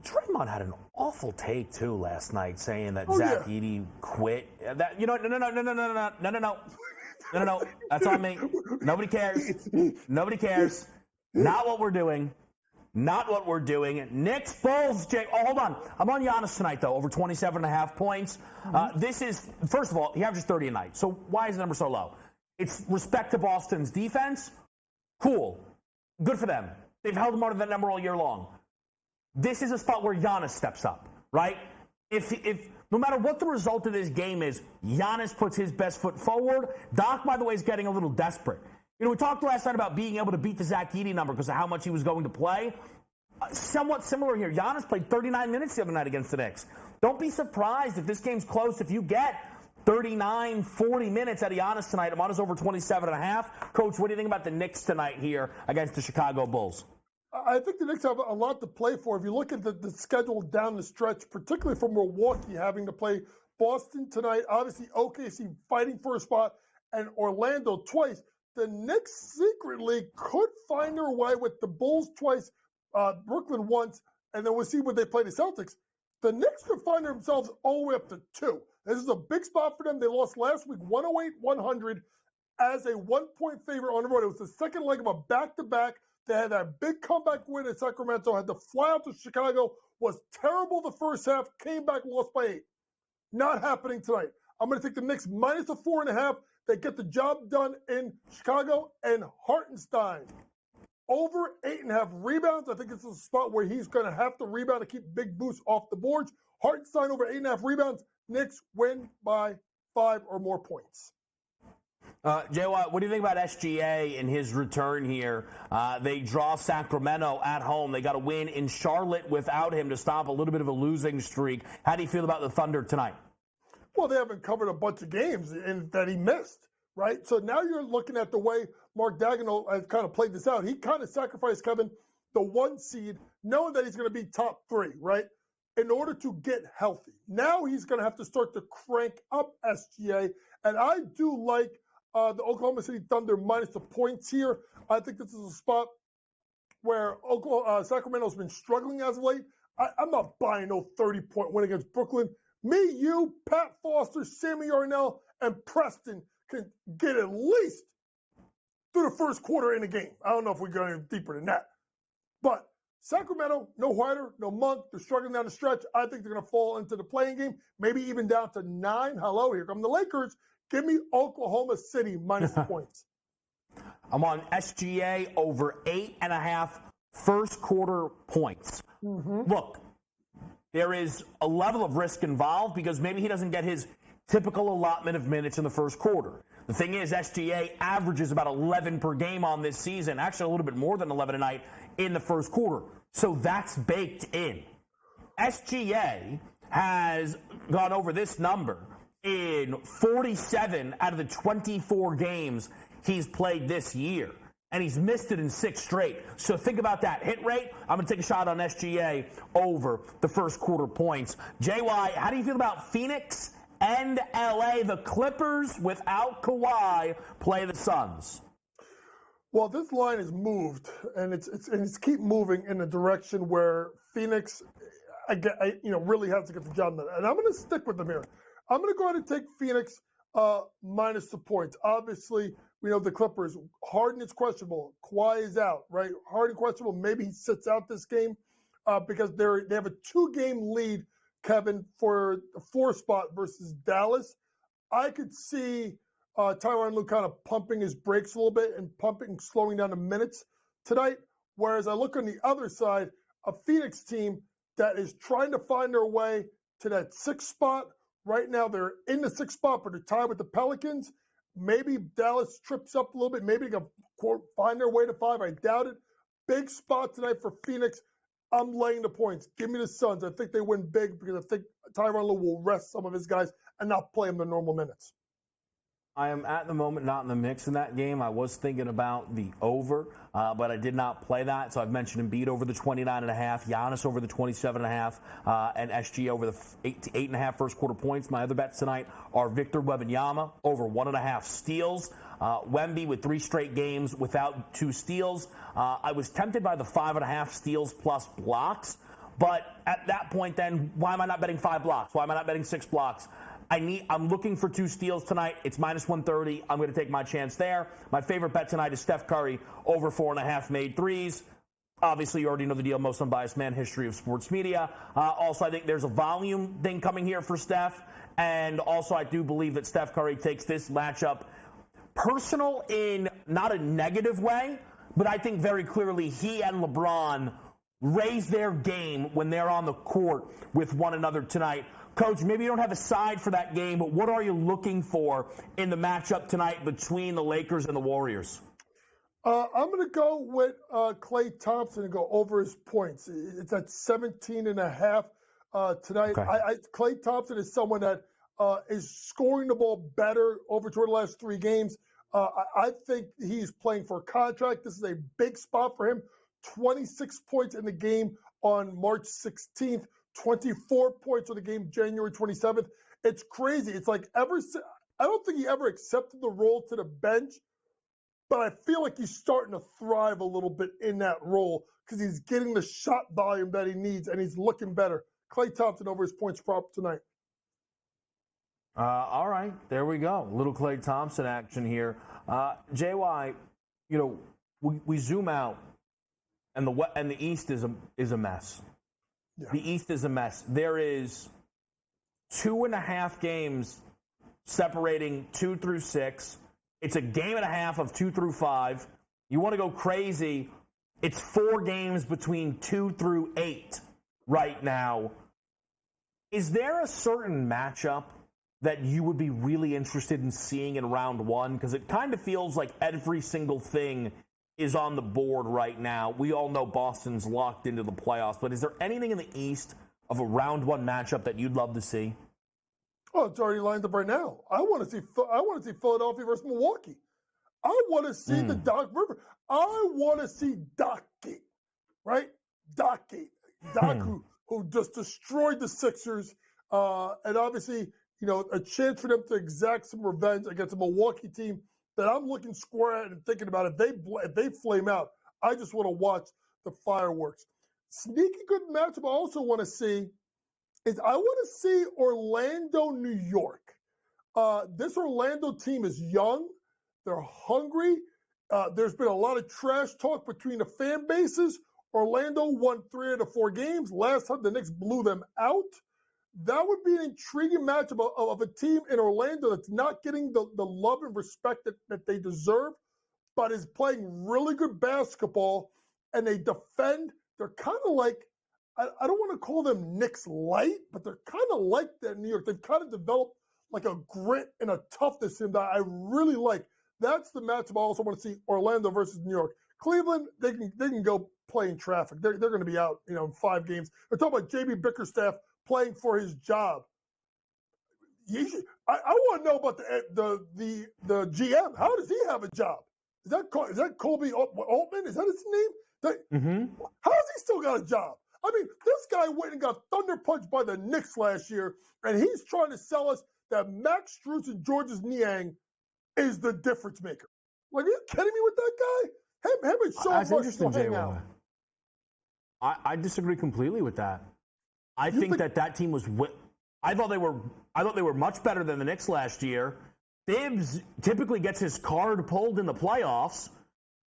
Draymond had an awful take too last night, saying that Zach Edey quit. That no. That's on me. Nobody cares. Not what we're doing. Knicks, Bulls, Jay. Oh, hold on. I'm on Giannis tonight, though, over 27.5 points. This is, first of all, he averages 30 a night. So why is the number so low? It's respect to Boston's defense. Cool. Good for them. They've held him out of that number all year long. This is a spot where Giannis steps up, right? If no matter what the result of this game is, Giannis puts his best foot forward. Doc, by the way, is getting a little desperate. We talked last night about being able to beat the Zach Edey number because of how much he was going to play. Somewhat similar here. Giannis played 39 minutes the other night against the Knicks. Don't be surprised if this game's close. If you get 39, 40 minutes out of Giannis tonight, I'm on his over 27.5. Coach, what do you think about the Knicks tonight here against the Chicago Bulls? I think the Knicks have a lot to play for. If you look at the schedule down the stretch, particularly from Milwaukee having to play Boston tonight, obviously OKC fighting for a spot, and Orlando twice. The Knicks secretly could find their way with the Bulls twice, Brooklyn once, and then we'll see when they play the Celtics. The Knicks could find themselves all the way up to 2. This is a big spot for them. They lost last week 108-100 as a 1-point favorite on the road. It was the second leg of a back-to-back. They had that big comeback win in Sacramento, had to fly out to Chicago, was terrible the first half, came back, lost by 8. Not happening tonight. I'm going to take the Knicks minus a 4.5. They get the job done in Chicago. And Hartenstein, over 8.5 rebounds. I think it's a spot where he's going to have to rebound to keep big boosts off the boards. Hartenstein over 8.5 rebounds. Knicks win by 5 or more points. Jay Watt, what do you think about SGA and his return here? They draw Sacramento at home. They got a win in Charlotte without him to stop a little bit of a losing streak. How do you feel about the Thunder tonight? Well, they haven't covered a bunch of games that he missed, right? So now you're looking at the way Mark Daigneault has kind of played this out. He kind of sacrificed, Kevin, the 1 seed, knowing that he's going to be top 3, right, in order to get healthy. Now he's going to have to start to crank up SGA, and I do like the Oklahoma City Thunder minus the points here. I think this is a spot where Sacramento's been struggling as of late. I'm not buying no 30-point win against Brooklyn. Me, you, Pat Foster, Sammy Yarnell, and Preston can get at least through the first quarter in the game. I don't know if we go any deeper than that. But Sacramento, no Whiter, no Monk. They're struggling down the stretch. I think they're going to fall into the playing game, maybe even down to 9. Hello, here come the Lakers. Give me Oklahoma City minus the points. I'm on SGA over 8.5 first quarter points. Look, there is a level of risk involved because maybe he doesn't get his typical allotment of minutes in the first quarter. The thing is, SGA averages about 11 per game on this season, actually a little bit more than 11 a night in the first quarter. So that's baked in. SGA has gone over this number in 47 out of the 24 games he's played this year. And he's missed it in 6 straight. So think about that. Hit rate, I'm going to take a shot on SGA over the first quarter points. JY, how do you feel about Phoenix and LA? The Clippers, without Kawhi, play the Suns. Well, this line has moved, and it's keep moving in a direction where Phoenix, really has to get the job done. And I'm going to stick with them here. I'm going to go ahead and take Phoenix minus the points. Obviously, we know the Clippers. Harden is questionable. Kawhi is out, right? Harden questionable. Maybe he sits out this game because they have a 2-game lead, Kevin, for the 4 spot versus Dallas. I could see Tyronn Lue kind of pumping his brakes a little bit and slowing down the minutes tonight. Whereas I look on the other side, a Phoenix team that is trying to find their way to that 6th spot. Right now, they're in the 6th spot, but they're tied with the Pelicans. Maybe Dallas trips up a little bit. Maybe they can, quote, find their way to 5. I doubt it. Big spot tonight for Phoenix. I'm laying the points. Give me the Suns. I think they win big because I think Tyronn Lue will rest some of his guys and not play them the normal minutes. I am at the moment not in the mix in that game. I was thinking about the over, but I did not play that. So I've mentioned Embiid over the 29.5, Giannis over the 27.5, and SG over the 8 to 8.5 first quarter points. My other bets tonight are Victor Wembanyama over 1.5 steals. Wemby with 3 straight games without 2 steals. I was tempted by the 5.5 steals plus blocks, but at that point then, why am I not betting 5 blocks? Why am I not betting 6 blocks? I'm looking for 2 steals tonight. It's minus 130. I'm going to take my chance there. My favorite bet tonight is Steph Curry over 4.5 made threes. Obviously, you already know the deal. Most unbiased man, history of sports media. Also, I think there's a volume thing coming here for Steph. And also, I do believe that Steph Curry takes this matchup personal in not a negative way, but I think very clearly he and LeBron raise their game when they're on the court with one another tonight. Coach, maybe you don't have a side for that game, but what are you looking for in the matchup tonight between the Lakers and the Warriors? I'm going to go with Klay Thompson and go over his points. It's at 17.5 tonight. Okay. Klay Thompson is someone that is scoring the ball better over toward the last 3 games. I think he's playing for a contract. This is a big spot for him. 26 points in the game on March 16th. 24 points for the game January 27th. It's crazy. It's like I don't think he ever accepted the role to the bench, but I feel like he's starting to thrive a little bit in that role because he's getting the shot volume that he needs and he's looking better. Klay Thompson over his points prop tonight. All right, there we go. Little Klay Thompson action here. JY, we zoom out, and the East is a mess. Yeah. The East is a mess. There is 2.5 games separating 2 through 6. It's a game and a half of 2 through 5. You want to go crazy, it's 4 games between 2 through 8 right now. Is there a certain matchup that you would be really interested in seeing in round 1? Because it kind of feels like every single thing is on the board right now. We all know Boston's locked into the playoffs, but is there anything in the East of a round 1 matchup that you'd love to see? Oh, it's already lined up right now. I want to see Philadelphia versus Milwaukee. I want to see the Doc River. I want to see Doc Gate, right? Doc Gate. Doc who just destroyed the Sixers. And obviously, a chance for them to exact some revenge against a Milwaukee team that I'm looking square at and thinking about. If they flame out, I just want to watch the fireworks. Sneaky good matchup I also want to see is I want to see Orlando, New York. This Orlando team is young. They're hungry. There's been a lot of trash talk between the fan bases. Orlando won 3 out of 4 games. Last time the Knicks blew them out. That would be an intriguing matchup of a team in Orlando that's not getting the love and respect that they deserve, but is playing really good basketball, and they defend. They're kind of like, I don't want to call them Knicks light, but they're kind of like that in New York. They've kind of developed like a grit and a toughness in that I really like. That's the matchup I also want to see, Orlando versus New York. Cleveland, they can go play in traffic. They're going to be out, in 5 games. They're talking about J.B. Bickerstaff playing for his job. I want to know about the GM. How does he have a job? Is that Colby Altman? Is that his name? How has he still got a job? I mean, this guy went and got thunder punched by the Knicks last year, and he's trying to sell us that Max Strus and Georges Niang is the difference maker. Like, are you kidding me with that guy? Him and Sean That's Rush interesting, still hang out. I disagree completely with that. I think that team was. I thought they were much better than the Knicks last year. Thibs typically gets his card pulled in the playoffs,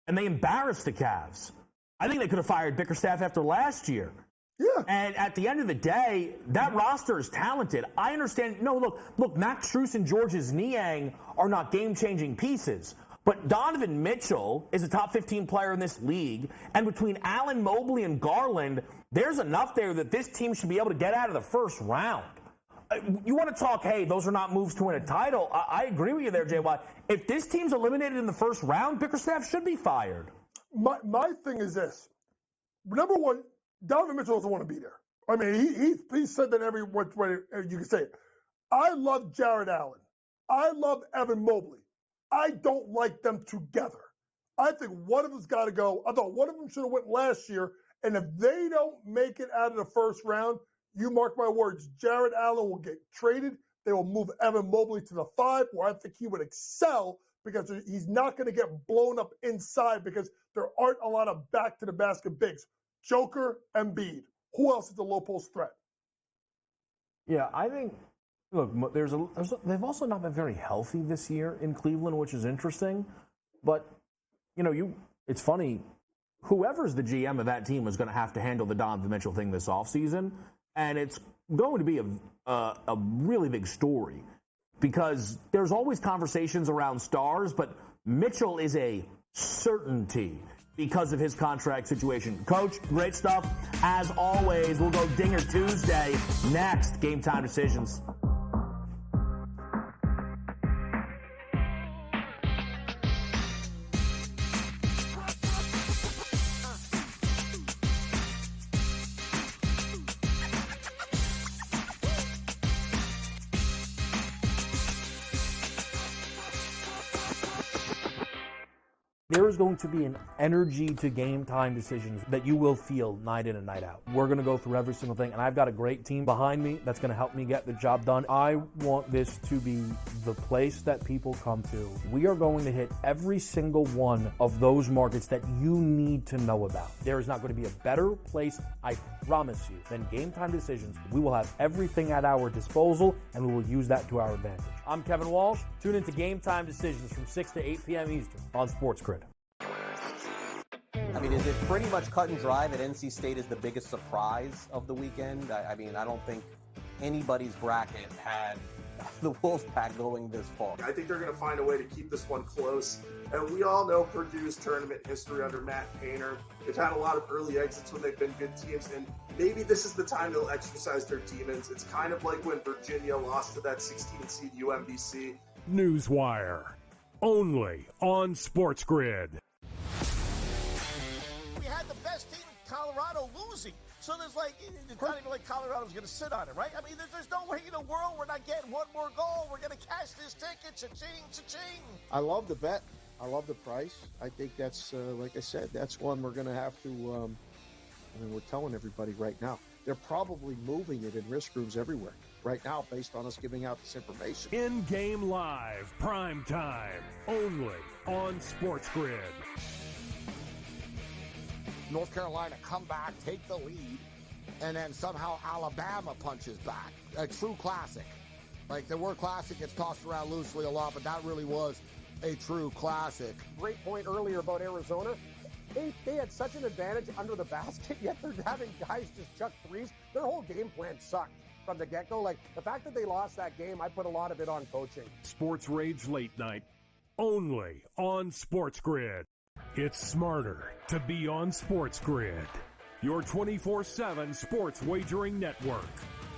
and they embarrassed the Cavs. I think they could have fired Bickerstaff after last year. Yeah. And at the end of the day, that roster is talented. I understand. No, look, Max Strus and Georges Niang are not game-changing pieces. But Donovan Mitchell is a top 15 player in this league. And between Allen Mobley and Garland, there's enough there that this team should be able to get out of the first round. You want to talk, hey, those are not moves to win a title. I agree with you there, JY. If this team's eliminated in the first round, Bickerstaff should be fired. My thing is this. Number one, Donovan Mitchell doesn't want to be there. I mean, he said that every which way you can say it. I love Jared Allen. I love Evan Mobley. I don't like them together. I think one of them's got to go. I thought one of them should have went last year. And if they don't make it out of the first round, you mark my words, Jared Allen will get traded. They will move Evan Mobley to the 5, where I think he would excel because he's not going to get blown up inside because there aren't a lot of back-to-the-basket bigs. Joker, Embiid. Who else is a low-post threat? Yeah, I think, look, they've also not been very healthy this year in Cleveland, which is interesting. But, it's funny, whoever's the GM of that team is going to have to handle the Donovan Mitchell thing this offseason. And it's going to be a really big story because there's always conversations around stars, but Mitchell is a certainty because of his contract situation. Coach, great stuff. As always, we'll go Dinger Tuesday next. Game Time Decisions. There is going to be an energy to game time decisions that you will feel night in and night out. We're going to go through every single thing, and I've got a great team behind me that's going to help me get the job done. I want this to be the place that people come to. We are going to hit every single one of those markets that you need to know about. There is not going to be a better place, I promise you, than Game Time Decisions. We will have everything at our disposal, and we will use that to our advantage. I'm Kevin Walsh. Tune into Game Time Decisions from 6 to 8 p.m. Eastern on SportsGrid. I mean, is it pretty much cut and dry that NC State is the biggest surprise of the weekend? I mean, I don't think anybody's bracket had the Wolfpack going this far. I think they're going to find a way to keep this one close. And we all know Purdue's tournament history under Matt Painter. They've had a lot of early exits when they've been good teams, and maybe this is the time they'll exercise their demons. It's kind of like when Virginia lost to that 16 seed UMBC. Newswire, only on SportsGrid. We had the best team in Colorado losing. So there's like, it's not even like Colorado's going to sit on it, right? I mean, there's no way in the world we're not getting one more goal. We're going to cash this ticket. Cha-ching, cha-ching. I love the bet. I love the price. I think that's, like I said, that's one we're going to have to, we're telling everybody right now. They're probably moving it in risk rooms everywhere right now based on us giving out this information. In-game live, prime time, only on SportsGrid. North Carolina come back, take the lead, and then somehow Alabama punches back. A true classic. Like, the word classic gets tossed around loosely a lot, but that really was a true classic. Great point earlier about Arizona. They had such an advantage under the basket, yet they're having guys just chuck threes. Their whole game plan sucked from the get-go. Like, the fact that they lost that game, I put a lot of it on coaching. Sports Rage Late Night, only on SportsGrid. It's smarter to be on SportsGrid, your 24/7 sports wagering network.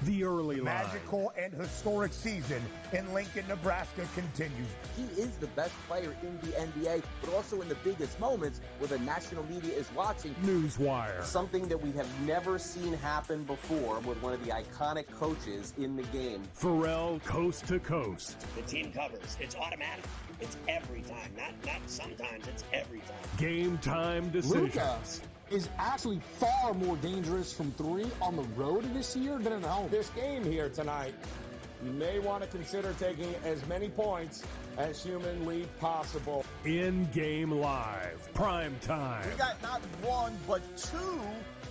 The early line. Magical and historic season in Lincoln, Nebraska continues. He is the best player in the NBA, but also in the biggest moments where the national media is watching. Newswire. Something that we have never seen happen before with one of the iconic coaches in the game. Pharrell, coast to coast. The team covers. It's automatic. It's every time. Not sometimes. It's every time. Game time decisions. Luka is actually far more dangerous from three on the road this year than at home. This game here tonight, you may want to consider taking as many points as humanly possible. In-game live, prime time. We got not one, but two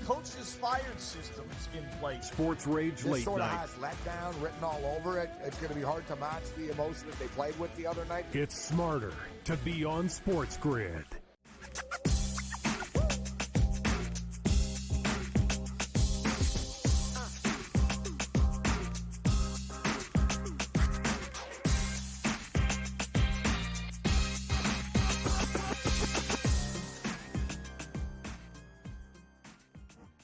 coaches fired systems in place. Sports Rage This Late sort of Night. has letdown written all over it. It's going to be hard to match the emotion that they played with the other night. It's smarter to be on SportsGrid.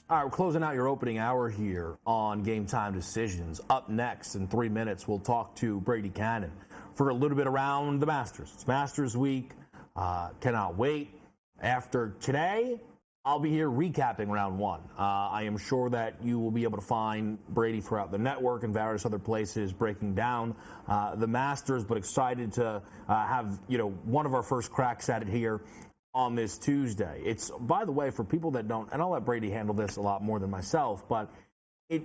All right, we're closing out your opening hour here on Game Time Decisions. Up next in 3 minutes, we'll talk to Brady Cannon for a little bit around the Masters. It's Masters Week. Cannot wait. After today, I'll be here recapping round one. I am sure that you will be able to find Brady throughout the network and various other places breaking down the Masters, but excited to have one of our first cracks at it here on this Tuesday. It's, by the way, for people that don't, and I'll let Brady handle this a lot more than myself, but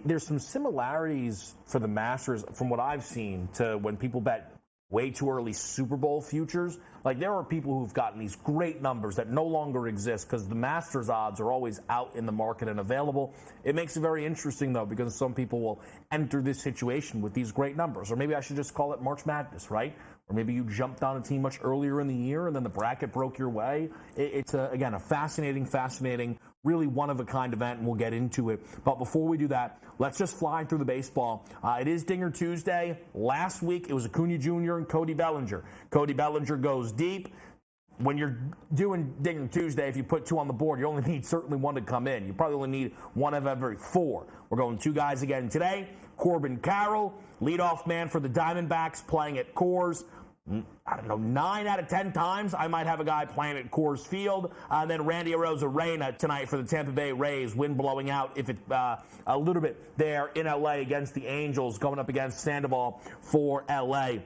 there's some similarities for the Masters from what I've seen to when people bet way too early Super Bowl futures. Like, there are people who've gotten these great numbers that no longer exist because the Masters odds are always out in the market and available. It makes it very interesting, though, because some people will enter this situation with these great numbers. Or maybe I should just call it March Madness, right? Or maybe you jumped on a team much earlier in the year and then the bracket broke your way. It's, again, a fascinating, really one-of-a-kind event, and we'll get into it. But before we do that, let's just fly through the baseball. It is Dinger Tuesday. Last week, it was Acuna Jr. and Cody Bellinger. Cody Bellinger goes deep. When you're doing Dinger Tuesday, if you put two on the board, you only need certainly one to come in. You probably only need one of every four. We're going two guys again today. Corbin Carroll, leadoff man for the Diamondbacks, playing at Coors. I don't know, 9 out of 10 times I might have a guy playing at Coors Field. And then Randy Arozarena tonight for the Tampa Bay Rays. Wind blowing out if it a little bit there in L.A. against the Angels, going up against Sandoval for L.A.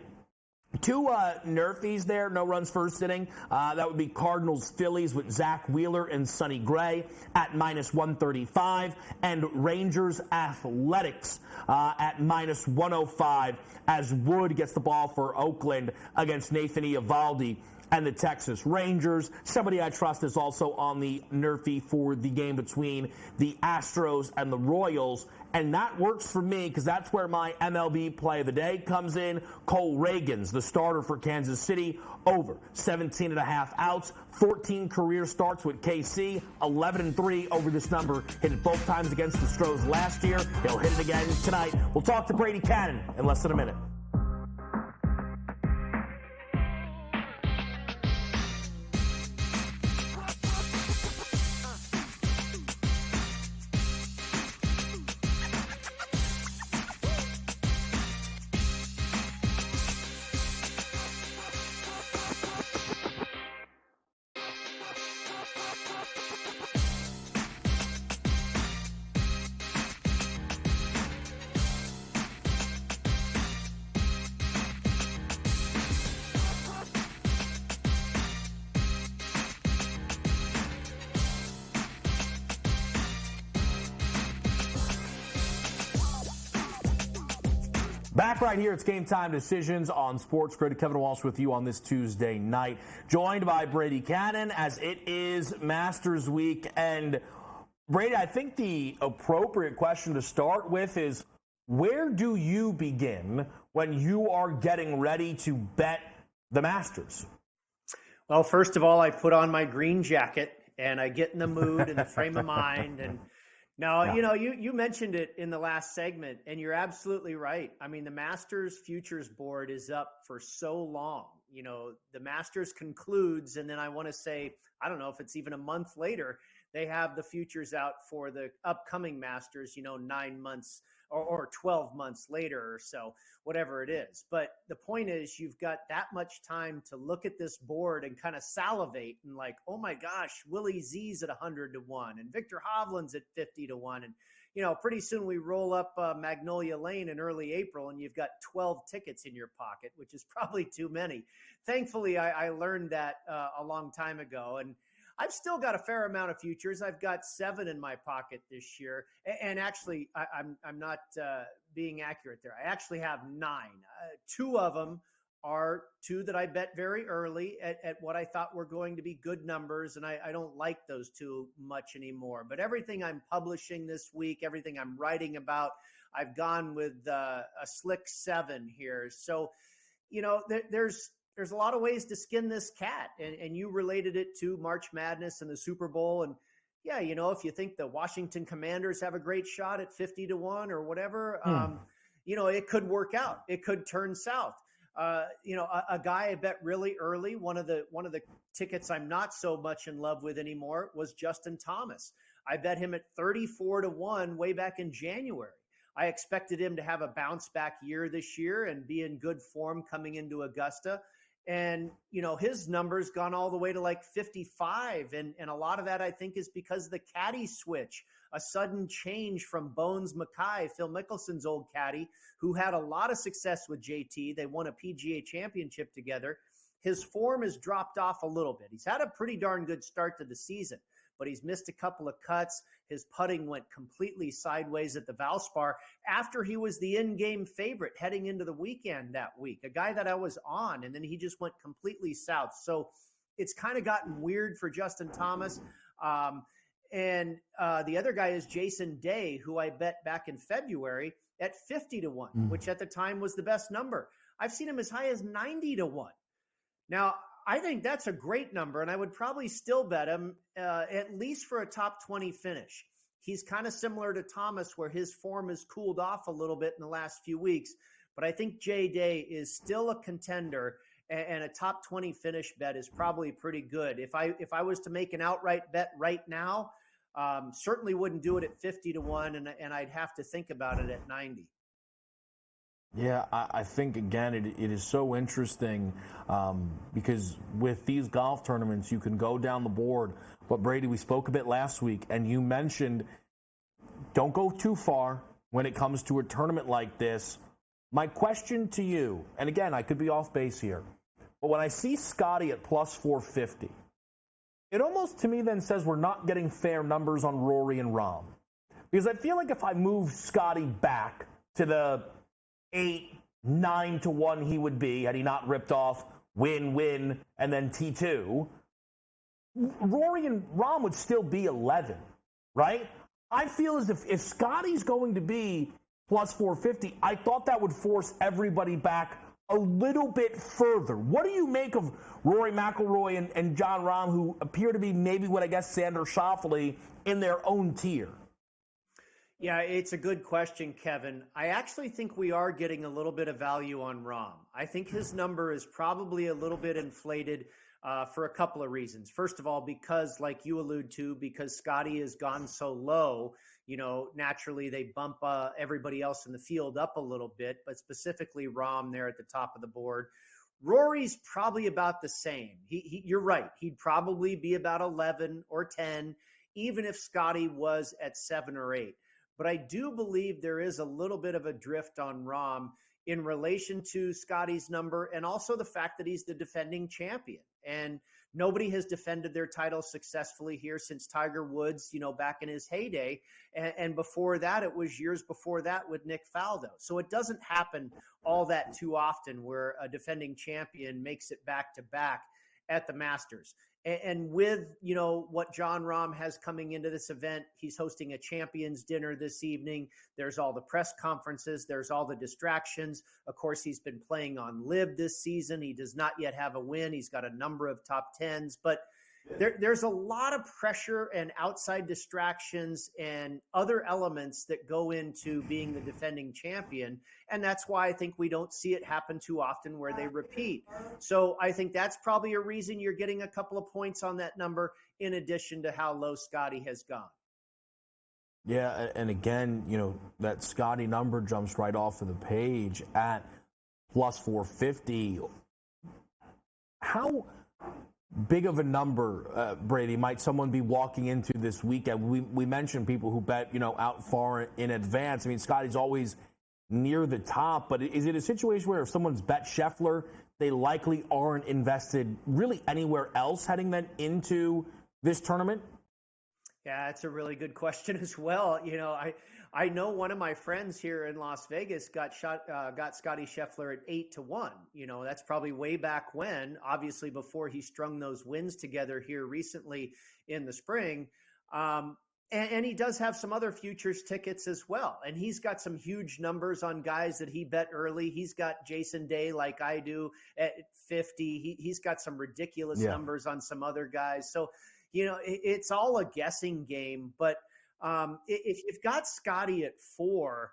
Two nerfies there, no runs first inning. That would be Cardinals-Phillies with Zach Wheeler and Sonny Gray at minus 135, and Rangers-Athletics at minus 105 as Wood gets the ball for Oakland against Nathan Eovaldi and the Texas Rangers. Somebody I trust is also on the nerfie for the game between the Astros and the Royals. And that works for me because that's where my MLB play of the day comes in. Cole Reagans, the starter for Kansas City, over 17.5 outs, 14 career starts with KC, 11-3 over this number. Hit it both times against the Stros last year. He'll hit it again tonight. We'll talk to Brady Cannon in less than a minute. Back right here, it's Game Time Decisions on SportsGrid. Kevin Walsh with you on this Tuesday night, joined by Brady Cannon as it is Masters Week. And Brady, I think the appropriate question to start with is, where do you begin when you are getting ready to bet the Masters? Well, first of all, I put on my green jacket and I get in the mood and the frame of mind. And now, you mentioned it in the last segment, and you're absolutely right. I mean, the Masters Futures Board is up for so long. The Masters concludes, and then I want to say, I don't know if it's even a month later, they have the futures out for the upcoming Masters, 9 months or 12 months later or so, whatever it is. But the point is, you've got that much time to look at this board and kind of salivate and like, oh my gosh, Willie Z's at 100 to 1 and Victor Hovland's at 50 to 1. And, pretty soon we roll up Magnolia Lane in early April and you've got 12 tickets in your pocket, which is probably too many. Thankfully, I learned that a long time ago. And I've still got a fair amount of futures. I've got 7 in my pocket this year. And actually, I'm not being accurate there. I actually have 9. 2 of them are 2 that I bet very early at what I thought were going to be good numbers. And I don't like those 2 much anymore. But everything I'm publishing this week, everything I'm writing about, I've gone with a slick 7 here. So, there's a lot of ways to skin this cat, and you related it to March Madness and the Super Bowl. And yeah, if you think the Washington Commanders have a great shot at 50 to 1 or whatever, it could work out. It could turn south. A guy I bet really early, one of the tickets I'm not so much in love with anymore was Justin Thomas. I bet him at 34 to 1 way back in January. I expected him to have a bounce back year this year and be in good form coming into Augusta. And, his number's gone all the way to like 55. And a lot of that, I think, is because of the caddy switch, a sudden change from Bones Mackay, Phil Mickelson's old caddy, who had a lot of success with JT. They won a PGA championship together. His form has dropped off a little bit. He's had a pretty darn good start to the season, but he's missed a couple of cuts. His putting went completely sideways at the Valspar after he was the in-game favorite heading into the weekend that week, a guy that I was on, and then he just went completely south. So it's kind of gotten weird for Justin Thomas. And the other guy is Jason Day, who I bet back in February at 50 to 1, which at the time was the best number. I've seen him as high as 90 to 1. Now, I think that's a great number, and I would probably still bet him at least for a top 20 finish. He's kind of similar to Thomas, where his form has cooled off a little bit in the last few weeks. But I think Jay Day is still a contender, and a top 20 finish bet is probably pretty good. If I was to make an outright bet right now, certainly wouldn't do it at 50 to 1, and I'd have to think about it at 90. Yeah, I think, again, it is so interesting because with these golf tournaments, you can go down the board. But, Brady, we spoke a bit last week, and you mentioned don't go too far when it comes to a tournament like this. My question to you, and again, I could be off base here, but when I see Scotty at plus 450, it almost to me then says we're not getting fair numbers on Rory and Rahm. Because I feel like if I move Scotty back to the 8-9 to 1 he would be had he not ripped off win and then T2, Rory and Rahm would still be 11, right? I feel as if Scotty's going to be plus 450, I thought that would force everybody back a little bit further. What do you make of Rory McIlroy and Jon Rahm, who appear to be maybe what I guess Xander Schauffele in their own tier? Yeah, it's a good question, Kevin. I actually think we are getting a little bit of value on Rahm. I think his number is probably a little bit inflated for a couple of reasons. First of all, because like you allude to, because Scotty has gone so low, naturally they bump everybody else in the field up a little bit, but specifically Rahm there at the top of the board. Rory's probably about the same. You're right. He'd probably be about 11 or 10, even if Scotty was at 7 or 8. But I do believe there is a little bit of a drift on Rahm. in relation to Scotty's number and also the fact that he's the defending champion. And nobody has defended their title successfully here since Tiger Woods, back in his heyday. And before that, it was years before that with Nick Faldo. So it doesn't happen all that too often where a defending champion makes it back to back at the Masters. And with, what John Rahm has coming into this event, he's hosting a champions dinner this evening. There's all the press conferences. There's all the distractions. Of course, he's been playing on LIV this season. He does not yet have a win. He's got a number of top tens, but there's a lot of pressure and outside distractions and other elements that go into being the defending champion. And that's why I think we don't see it happen too often where they repeat. So I think that's probably a reason you're getting a couple of points on that number in addition to how low Scotty has gone. Yeah, and again, that Scotty number jumps right off of the page at plus 450. How big of a number, Brady, might someone be walking into this weekend? We mentioned people who bet, out far in advance. I mean, Scotty's always near the top, but is it a situation where if someone's bet Scheffler, they likely aren't invested really anywhere else heading then into this tournament? Yeah, that's a really good question as well. I know one of my friends here in Las Vegas got Scotty Scheffler at 8-1. That's probably way back when, obviously before he strung those wins together here recently in the spring. And he does have some other futures tickets as well. And he's got some huge numbers on guys that he bet early. He's got Jason Day like I do at 50. He's got some ridiculous numbers on some other guys. So, it's all a guessing game, but if you've got Scotty at 4,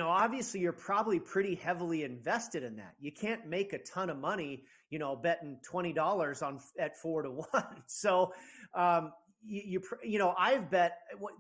obviously you're probably pretty heavily invested in that. You can't make a ton of money, betting $20 at 4-1. So, I've bet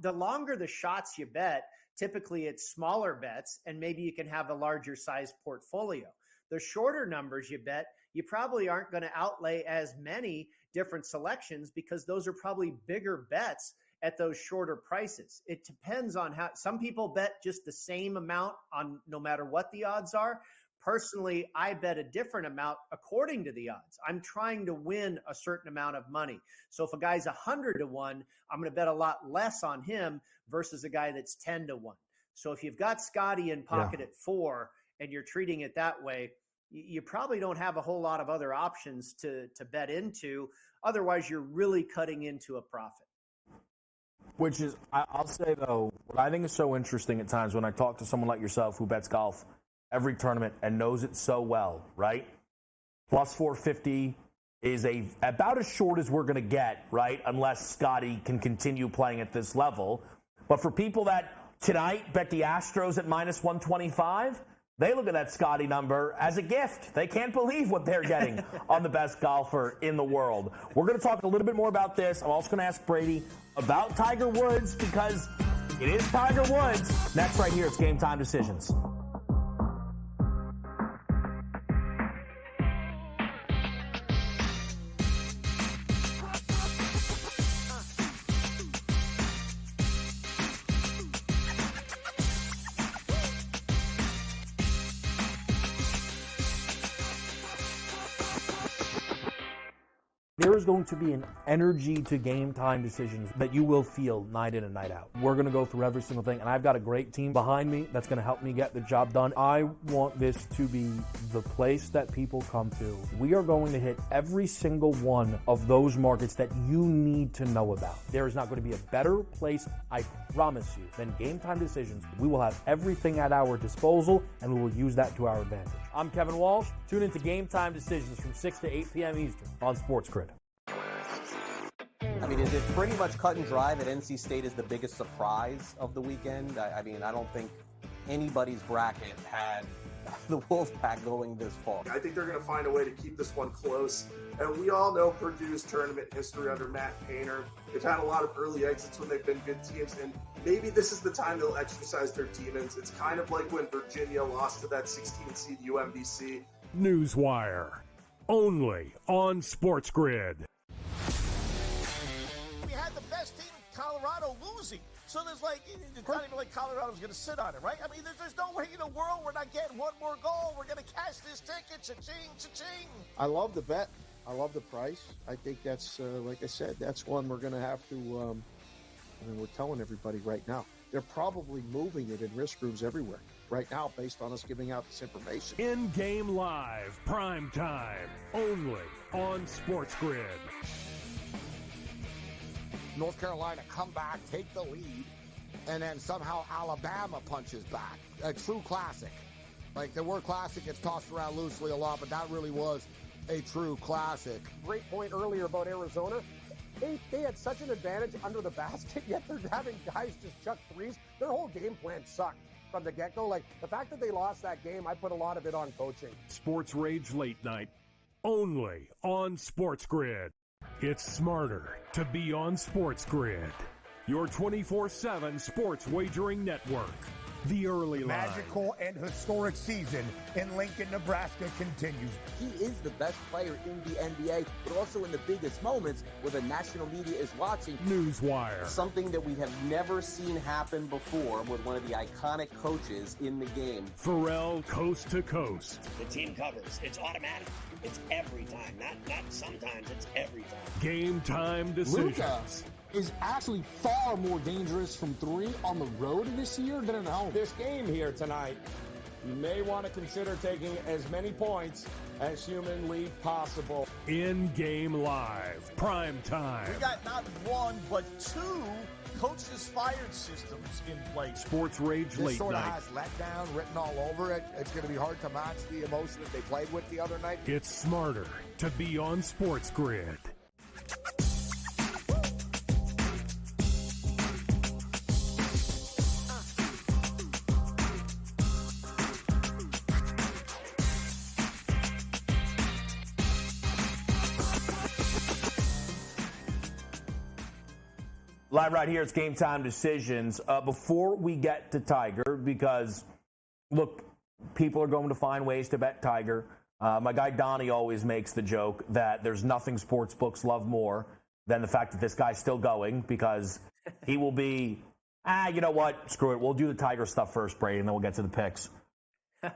the longer the shots you bet, typically it's smaller bets and maybe you can have a larger size portfolio. The shorter numbers you bet, you probably aren't going to outlay as many different selections because those are probably bigger bets at those shorter prices. It depends on how some people bet just the same amount on no matter what the odds are. Personally, I bet a different amount according to the odds. I'm trying to win a certain amount of money. So if a guy's 100-1, I'm going to bet a lot less on him versus a guy that's 10-1. So if you've got Scotty in pocket at 4 and you're treating it that way, you probably don't have a whole lot of other options to bet into. Otherwise, you're really cutting into a profit. Which is, I'll say, though, what I think is so interesting at times when I talk to someone like yourself who bets golf every tournament and knows it so well, right? Plus 450 is about as short as we're going to get, right? Unless Scotty can continue playing at this level. But for people that tonight bet the Astros at minus 125, they look at that Scotty number as a gift. They can't believe what they're getting on the best golfer in the world. We're going to talk a little bit more about this. I'm also going to ask Brady about Tiger Woods because it is Tiger Woods. Next right here, it's Game Time Decisions. There is going to be an energy to Game Time decisions that you will feel night in and night out. We're going to go through every single thing, and I've got a great team behind me that's going to help me get the job done. I want this to be the place that people come to. We are going to hit every single one of those markets that you need to know about. There is not going to be a better place, I promise you, than Game Time decisions. We will have everything at our disposal, and we will use that to our advantage. I'm Kevin Walsh. Tune into Game Time decisions from 6 to 8 p.m. Eastern on SportsGrid. I mean, is it pretty much cut and dry that NC State is the biggest surprise of the weekend? I mean, I don't think anybody's bracket had the Wolfpack going this far. I think they're going to find a way to keep this one close. And we all know Purdue's tournament history under Matt Painter. They've had a lot of early exits when they've been good teams, and maybe this is the time they'll exercise their demons. It's kind of like when Virginia lost to that 16-seed UMBC. Newswire, only on SportsGrid. We had the best team in Colorado losing. So there's like, it's not even like Colorado's going to sit on it, right? I mean, there's no way in the world we're not getting one more goal. We're going to cash this ticket. Cha-ching, cha-ching. I love the bet. I love the price. I think that's, like I said, that's one we're going to have to, we're telling everybody right now. They're probably moving it in risk rooms everywhere right now based on us giving out this information. In-game live, prime time, only on SportsGrid. North Carolina come back, take the lead, and then somehow Alabama punches back. A true classic. Like the word classic gets tossed around loosely a lot, but that really was a true classic. Great point earlier about Arizona. They had such an advantage under the basket, yet they're having guys just chuck threes. Their whole game plan sucked from the get-go. Like, the fact that they lost that game, I put a lot of it on coaching. Sports Rage Late Night, only on SportsGrid. It's smarter to be on SportsGrid, your 24/7 sports wagering network. The early line. Magical and historic season in Lincoln, Nebraska continues. He is the best player in the NBA, but also in the biggest moments where the national media is watching. Newswire. Something that we have never seen happen before with one of the iconic coaches in the game. Pharrell coast to coast. The team covers. It's automatic. It's every time. Not sometimes. It's every time. Game time decisions. Luka is actually far more dangerous from three on the road this year than at home. This game here tonight, you may want to consider taking as many points as humanly possible. In-game live, prime time. We got not one, but two coaches fired systems in place. Sports Rage This Late sort of Night. has letdown written all over it. It's going to be hard to match the emotion that they played with the other night. It's smarter to be on SportsGrid. Live right here, it's Game Time Decisions. Before we get to Tiger, because, look, people are going to find ways to bet Tiger. My guy Donnie always makes the joke that there's nothing sports books love more than the fact that this guy's still going, because he will be, you know what, screw it, we'll do the Tiger stuff first, Brady, and then we'll get to the picks.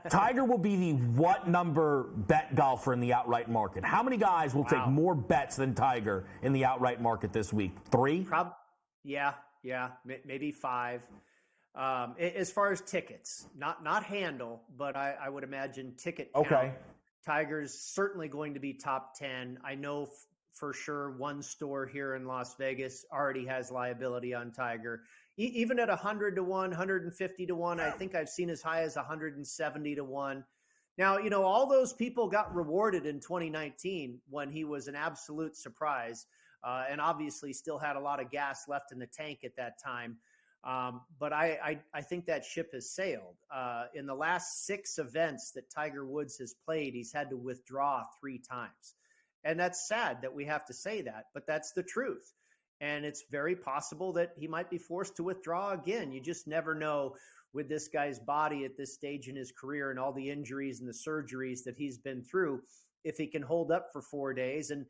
Tiger will be the what number bet golfer in the outright market? How many guys will take more bets than Tiger in the outright market this week? 3? Yeah, maybe 5. As far as tickets, not handle, but I would imagine ticket count. Okay. Tiger's certainly going to be top 10. I know for sure one store here in Las Vegas already has liability on Tiger. Even at 100 to 1, 150 to 1, I think I've seen as high as 170 to 1. Now, all those people got rewarded in 2019 when he was an absolute surprise. And obviously still had a lot of gas left in the tank at that time. But I think that ship has sailed. In the last 6 events that Tiger Woods has played, he's had to withdraw 3 times. And that's sad that we have to say that, but that's the truth. And it's very possible that he might be forced to withdraw again. You just never know with this guy's body at this stage in his career and all the injuries and the surgeries that he's been through, if he can hold up for 4 days. And,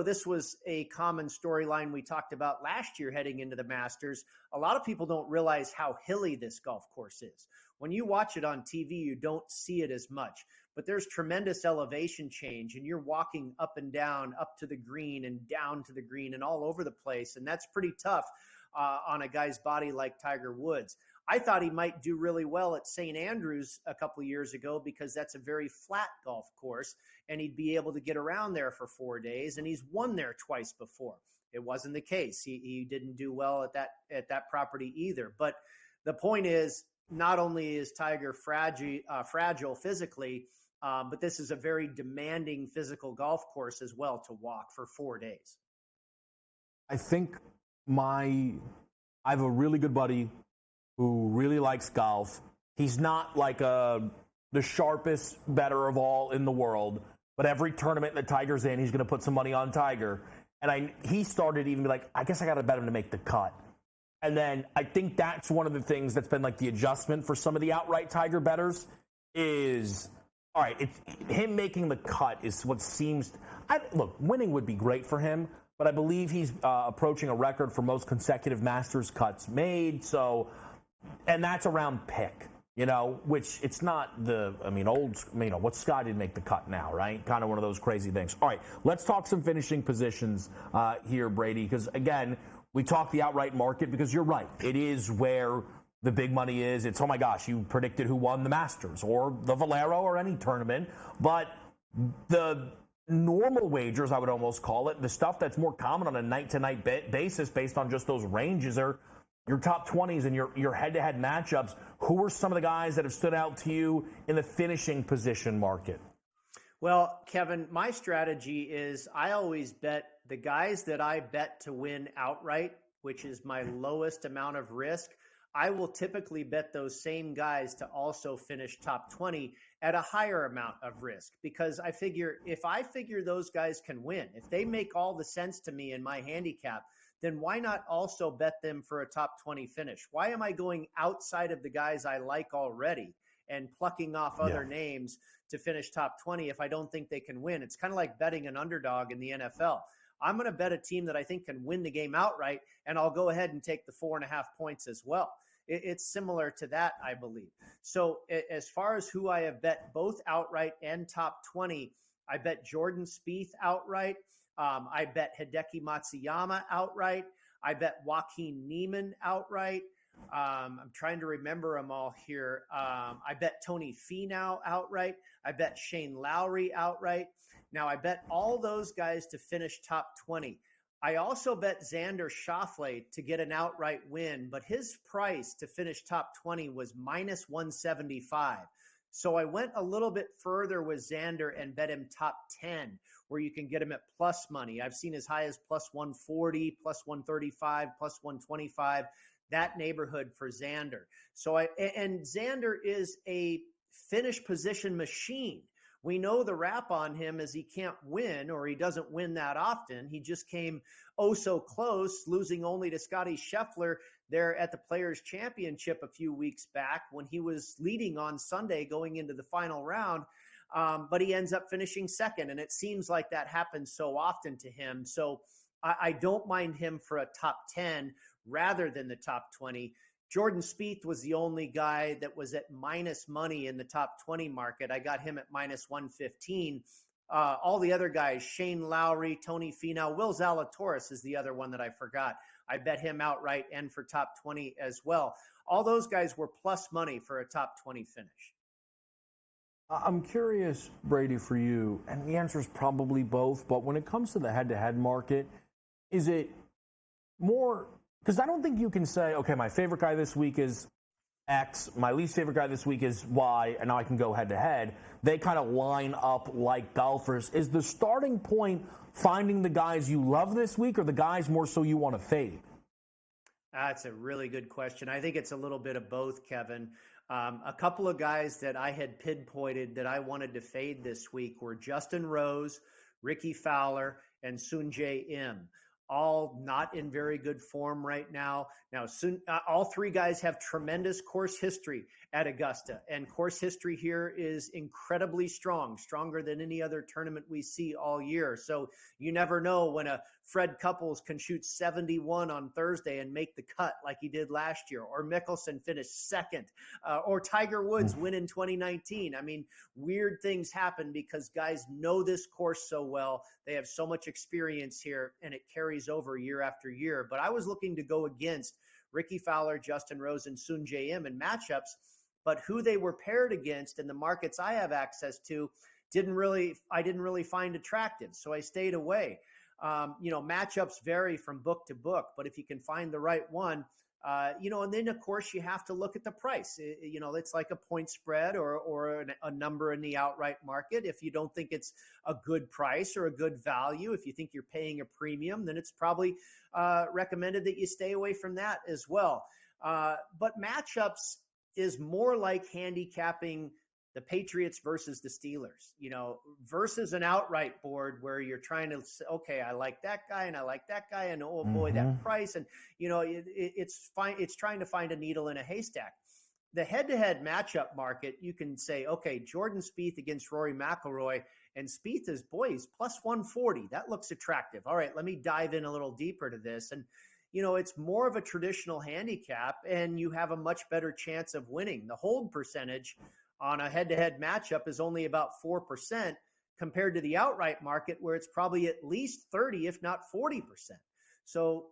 this was a common storyline we talked about last year heading into the Masters. A lot of people don't realize how hilly this golf course is. When you watch it on TV, you don't see it as much, but there's tremendous elevation change, and you're walking up and down, up to the green and down to the green and all over the place. And that's pretty tough on a guy's body like Tiger Woods. I thought he might do really well at St. Andrews a couple of years ago because that's a very flat golf course, and he'd be able to get around there for 4 days, and he's won there twice before. It wasn't the case. He didn't do well at that property either. But the point is, not only is Tiger fragile physically, but this is a very demanding physical golf course as well to walk for 4 days. I think I have a really good buddy who really likes golf. He's not like the sharpest better of all in the world, but every tournament that Tiger's in, he's going to put some money on Tiger. And he started even be like, I guess I got to bet him to make the cut. And then I think that's one of the things that's been like the adjustment for some of the outright Tiger bettors is, all right, it's him making the cut is what seems, look, winning would be great for him, but I believe he's approaching a record for most consecutive Masters cuts made. So, and that's around pick, which it's not what Scott didn't make the cut now, right? Kind of one of those crazy things. All right, let's talk some finishing positions here, Brady, because again, we talk the outright market because you're right. It is where the big money is. It's, oh my gosh, you predicted who won the Masters or the Valero or any tournament. But the normal wagers, I would almost call it, the stuff that's more common on a night-to-night basis based on just those ranges are your top 20s and your head-to-head matchups. Who are some of the guys that have stood out to you in the finishing position market? Well, Kevin, my strategy is I always bet the guys that I bet to win outright, which is my lowest amount of risk. I will typically bet those same guys to also finish top 20 at a higher amount of risk, because I figure if I figure those guys can win, if they make all the sense to me in my handicap, then why not also bet them for a top 20 finish? Why am I going outside of the guys I like already and plucking off other names to finish top 20 if I don't think they can win? It's kind of like betting an underdog in the NFL. I'm going to bet a team that I think can win the game outright, and I'll go ahead and take the 4.5 points as well. It's similar to that, I believe. So as far as who I have bet both outright and top 20, I bet Jordan Spieth outright. I bet Hideki Matsuyama outright. I bet Joaquin Niemann outright. I'm trying to remember them all here. I bet Tony Finau outright. I bet Shane Lowry outright. Now, I bet all those guys to finish top 20. I also bet Xander Schauffele to get an outright win, but his price to finish top 20 was minus 175. So I went a little bit further with Xander and bet him top 10, where you can get him at plus money. I've seen as high as plus 140, plus 135, plus 125, that neighborhood for Xander. And Xander is a finish position machine. We know the rap on him is he can't win, or he doesn't win that often. He just came oh so close, losing only to Scottie Scheffler there at the Players' Championship a few weeks back when he was leading on Sunday going into the final round. But he ends up finishing second, and it seems like that happens so often to him. So I don't mind him for a top 10 rather than the top 20. Jordan Spieth was the only guy that was at minus money in the top 20 market. I got him at minus 115. All the other guys, Shane Lowry, Tony Finau, Will Zalatoris is the other one that I forgot. I bet him outright and for top 20 as well. All those guys were plus money for a top 20 finish. I'm curious, Brady, for you, and the answer is probably both, but when it comes to the head-to-head market, is it more... Because I don't think you can say, okay, my favorite guy this week is X, my least favorite guy this week is Y, and now I can go head-to-head. They kind of line up like golfers. Is the starting point finding the guys you love this week, or the guys more so you want to fade? That's a really good question. I think it's a little bit of both, Kevin. A couple of guys that I had pinpointed that I wanted to fade this week were Justin Rose, Ricky Fowler, and Sungjae Im. All not in very good form right now. Now, all three guys have tremendous course history at Augusta, and course history here is incredibly strong, stronger than any other tournament we see all year. So you never know when a Fred Couples can shoot 71 on Thursday and make the cut like he did last year, or Mickelson finish second, or Tiger Woods win in 2019. I mean, weird things happen because guys know this course so well. They have so much experience here, and it carries over year after year. But I was looking to go against Ricky Fowler, Justin Rose, and Sungjae Im in matchups, but who they were paired against in the markets I have access to I didn't really find attractive, so I stayed away. Matchups vary from book to book, but if you can find the right one, and then of course you have to look at the price. It's like a point spread or a number in the outright market. If you don't think it's a good price or a good value, if you think you're paying a premium, then it's probably recommended that you stay away from that as well. But matchups is more like handicapping the Patriots versus the Steelers, versus an outright board where you're trying to say, okay, I like that guy and I like that guy, and oh boy, that price. And, it's fine. It's trying to find a needle in a haystack. The head-to-head matchup market, you can say, okay, Jordan Spieth against Rory McIlroy And Spieth is, boy, he's plus 140. That looks attractive. All right, let me dive in a little deeper to this. And, it's more of a traditional handicap, and you have a much better chance of winning. The hold percentage on a head-to-head matchup is only about 4% compared to the outright market, where it's probably at least 30, if not 40%. So,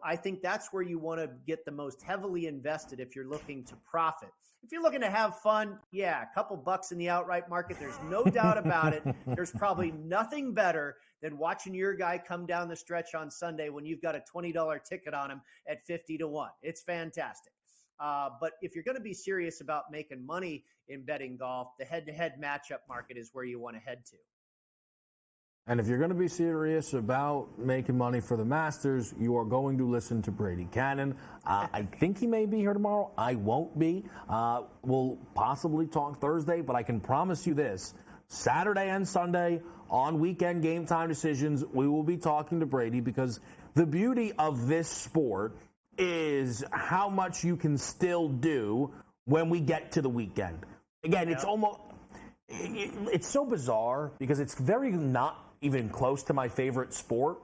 I think that's where you want to get the most heavily invested if you're looking to profit. If you're looking to have fun, yeah, a couple bucks in the outright market, there's no doubt about it. There's probably nothing better than watching your guy come down the stretch on Sunday when you've got a $20 ticket on him at 50-1. It's fantastic. But if you're going to be serious about making money in betting golf, the head-to-head matchup market is where you want to head to. And if you're going to be serious about making money for the Masters, you are going to listen to Brady Cannon. I think he may be here tomorrow. I won't be. We'll possibly talk Thursday, but I can promise you this. Saturday and Sunday on weekend game time decisions, we will be talking to Brady, because the beauty of this sport is how much you can still do when we get to the weekend. Again, it's so bizarre because it's very not even close to my favorite sport,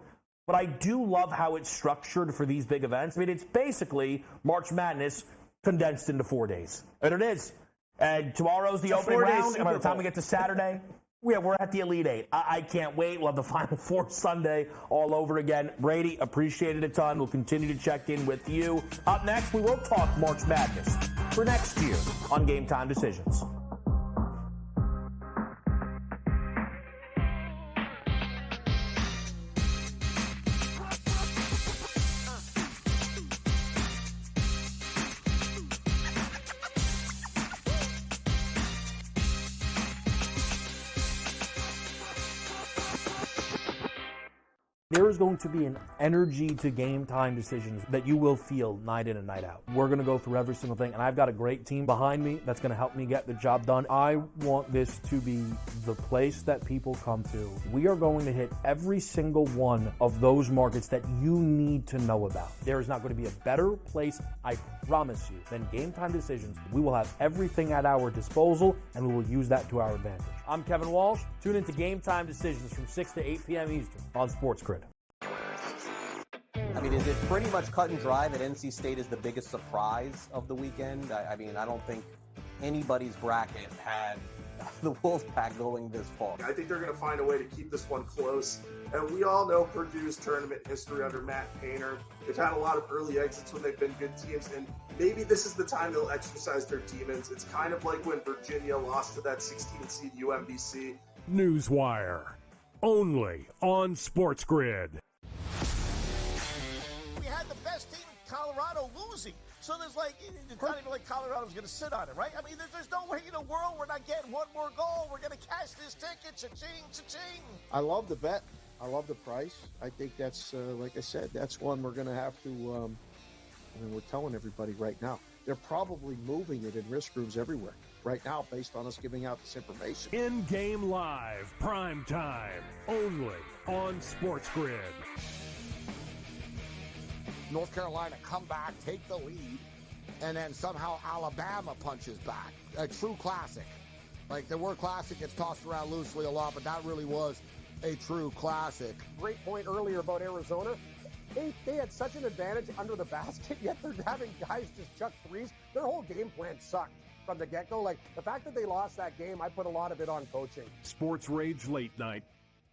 but I do love how it's structured for these big events. I mean, it's basically March Madness condensed into 4 days. And it is. And tomorrow's the opening round, and by the time we get to Saturday, we're at the Elite Eight. I can't wait. We'll have the Final Four Sunday all over again. Brady, appreciate it a ton. We'll continue to check in with you. Up next, we will talk March Madness for next year on Game Time Decisions. There is going to be an energy to game time decisions that you will feel night in and night out. We're going to go through every single thing, and I've got a great team behind me that's going to help me get the job done. I want this to be the place that people come to. We are going to hit every single one of those markets that you need to know about. There is not going to be a better place, I promise you, than Game Time Decisions. We will have everything at our disposal, and we will use that to our advantage. I'm Kevin Walsh. Tune into Game Time Decisions from 6 to 8 p.m. Eastern on SportsGrid. I mean, is it pretty much cut and dry that NC State is the biggest surprise of the weekend? I mean, I don't think anybody's bracket had the Wolfpack going this far. I think they're going to find a way to keep this one close. And we all know Purdue's tournament history under Matt Painter. They've had a lot of early exits when they've been good teams, and maybe this is the time they'll exercise their demons. It's kind of like when Virginia lost to that 16 seed UMBC. Newswire, only on SportsGrid. We had the best team in Colorado losing. So there's it's not even like Colorado's going to sit on it, right? I mean, there's no way in the world we're not getting one more goal. We're going to cash this ticket. Cha-ching, cha-ching. I love the bet. I love the price. I think that's, like I said, that's one we're going to have to, we're telling everybody right now. They're probably moving it in risk rooms everywhere right now based on us giving out this information. In-game live, prime time, only on SportsGrid. North Carolina come back, take the lead, and then somehow Alabama punches back. A true classic. Like, the word classic gets tossed around loosely a lot, but that really was a true classic. Great point earlier about Arizona. They had such an advantage under the basket, yet they're having guys just chuck threes. Their whole game plan sucked from the get-go. Like, the fact that they lost that game, I put a lot of it on coaching. Sports Rage Late Night,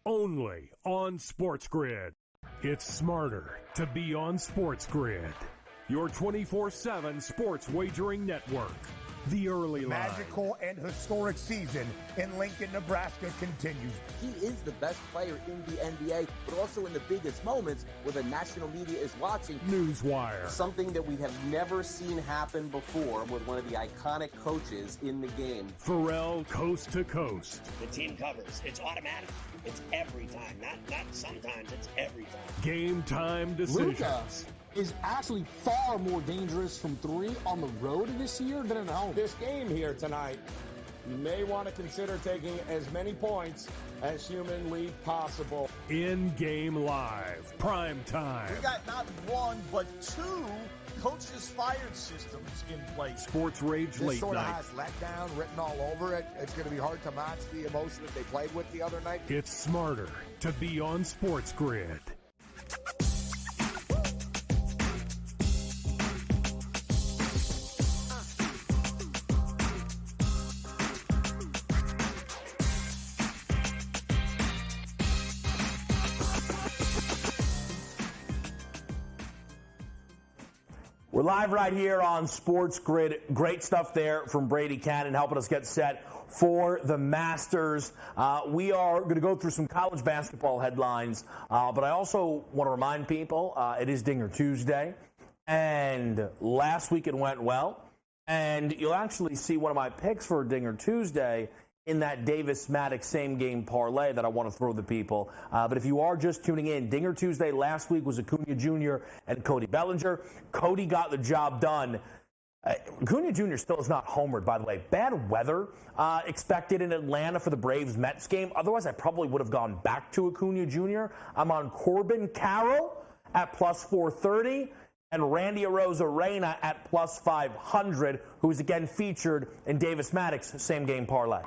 only on SportsGrid. It's smarter to be on SportsGrid, your 24/7 sports wagering network. The early line. Magical and historic season in Lincoln, Nebraska continues. He is the best player in the NBA, but also in the biggest moments where the national media is watching. Newswire. Something that we have never seen happen before with one of the iconic coaches in the game. Pharrell, coast to coast. The team covers. It's automatic. It's every time. Not sometimes. It's every time. Game time decisions. Luka is actually far more dangerous from three on the road this year than at home. This game here tonight, you may want to consider taking as many points as humanly possible. In-game live. prime time. We got not one, but two coaches fired systems in place. Sports Rage This Late sort of Night. has letdown written all over it. It's going to be hard to match the emotion that they played with the other night. It's smarter to be on Sports Grid. We're live right here on Sports Grid. Great stuff there from Brady Cannon helping us get set for the Masters. We are going to go through some college basketball headlines, but I also want to remind people it is Dinger Tuesday, and last week it went well, and you'll actually see one of my picks for Dinger Tuesday in that Davis-Maddox same-game parlay that I want to throw the people. But if you are just tuning in, Dinger Tuesday last week was Acuna Jr. and Cody Bellinger. Cody got the job done. Acuna Jr. still is not homered, by the way. Bad weather expected in Atlanta for the Braves-Mets game. Otherwise, I probably would have gone back to Acuna Jr. I'm on Corbin Carroll at plus 430. And Randy Arozarena at plus 500, who is again featured in Davis-Maddox same-game parlay.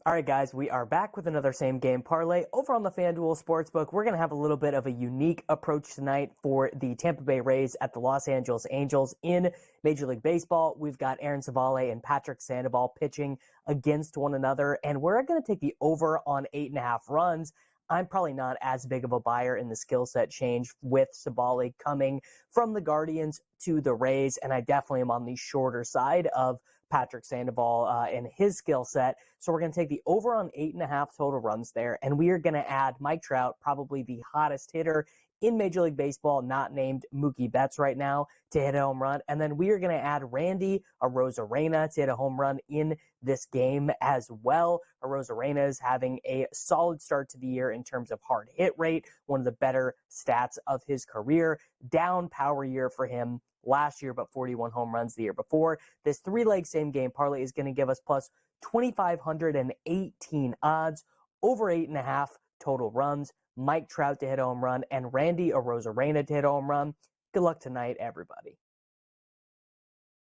All right, guys, we are back with another same game parlay over on the FanDuel Sportsbook. We're going to have a little bit of a unique approach tonight for the Tampa Bay Rays at the Los Angeles Angels in Major League Baseball. We've got Aaron Savale and Patrick Sandoval pitching against one another, and we're going to take the over on 8.5 runs. I'm probably not as big of a buyer in the skill set change with Savale coming from the Guardians to the Rays, and I definitely am on the shorter side of Patrick Sandoval and his skill set. So we're going to take the over on 8.5 total runs there, and we are going to add Mike Trout, probably the hottest hitter in Major League Baseball, not named Mookie Betts right now, to hit a home run. And then we are going to add Randy Arozarena to hit a home run in this game as well. Arozarena is having a solid start to the year in terms of hard hit rate, one of the better stats of his career. Down power year for him last year, but 41 home runs the year before. This three-leg same-game parlay is going to give us plus 2,518 odds, over 8.5 total runs. Mike Trout to hit a home run, and Randy Arozarena to hit a home run. Good luck tonight, everybody.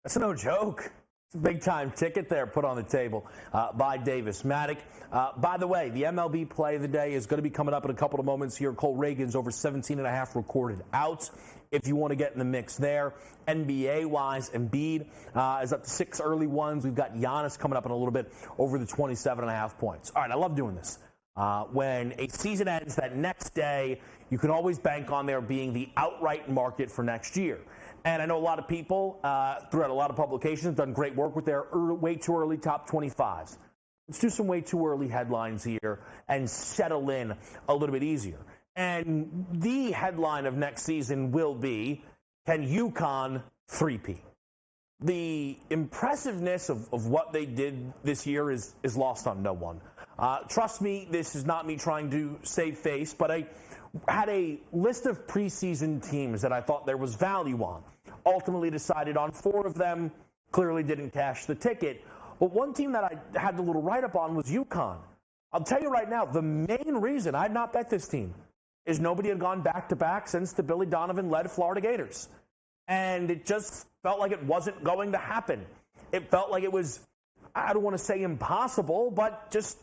That's no joke. It's a big-time ticket there put on the table by Davis-Maddox. By the way, the MLB play of the day is going to be coming up in a couple of moments here. Cole Reagan's over 17.5 recorded outs. If you want to get in the mix there. NBA-wise, Embiid is up to 6 early ones. We've got Giannis coming up in a little bit over the 27.5 points. All right, I love doing this. When a season ends that next day, you can always bank on there being the outright market for next year. And I know a lot of people throughout a lot of publications have done great work with their way too early top 25s. Let's do some way too early headlines here and settle in a little bit easier. And the headline of next season will be, can UConn three-peat? The impressiveness of what they did this year is lost on no one. Trust me, this is not me trying to save face, but I had a list of preseason teams that I thought there was value on. Ultimately decided on 4 of them, clearly didn't cash the ticket. But one team that I had the little write-up on was UConn. I'll tell you right now, the main reason I had not bet this team is nobody had gone back-to-back since the Billy Donovan-led Florida Gators. And it just felt like it wasn't going to happen. It felt like it was, I don't want to say impossible, but just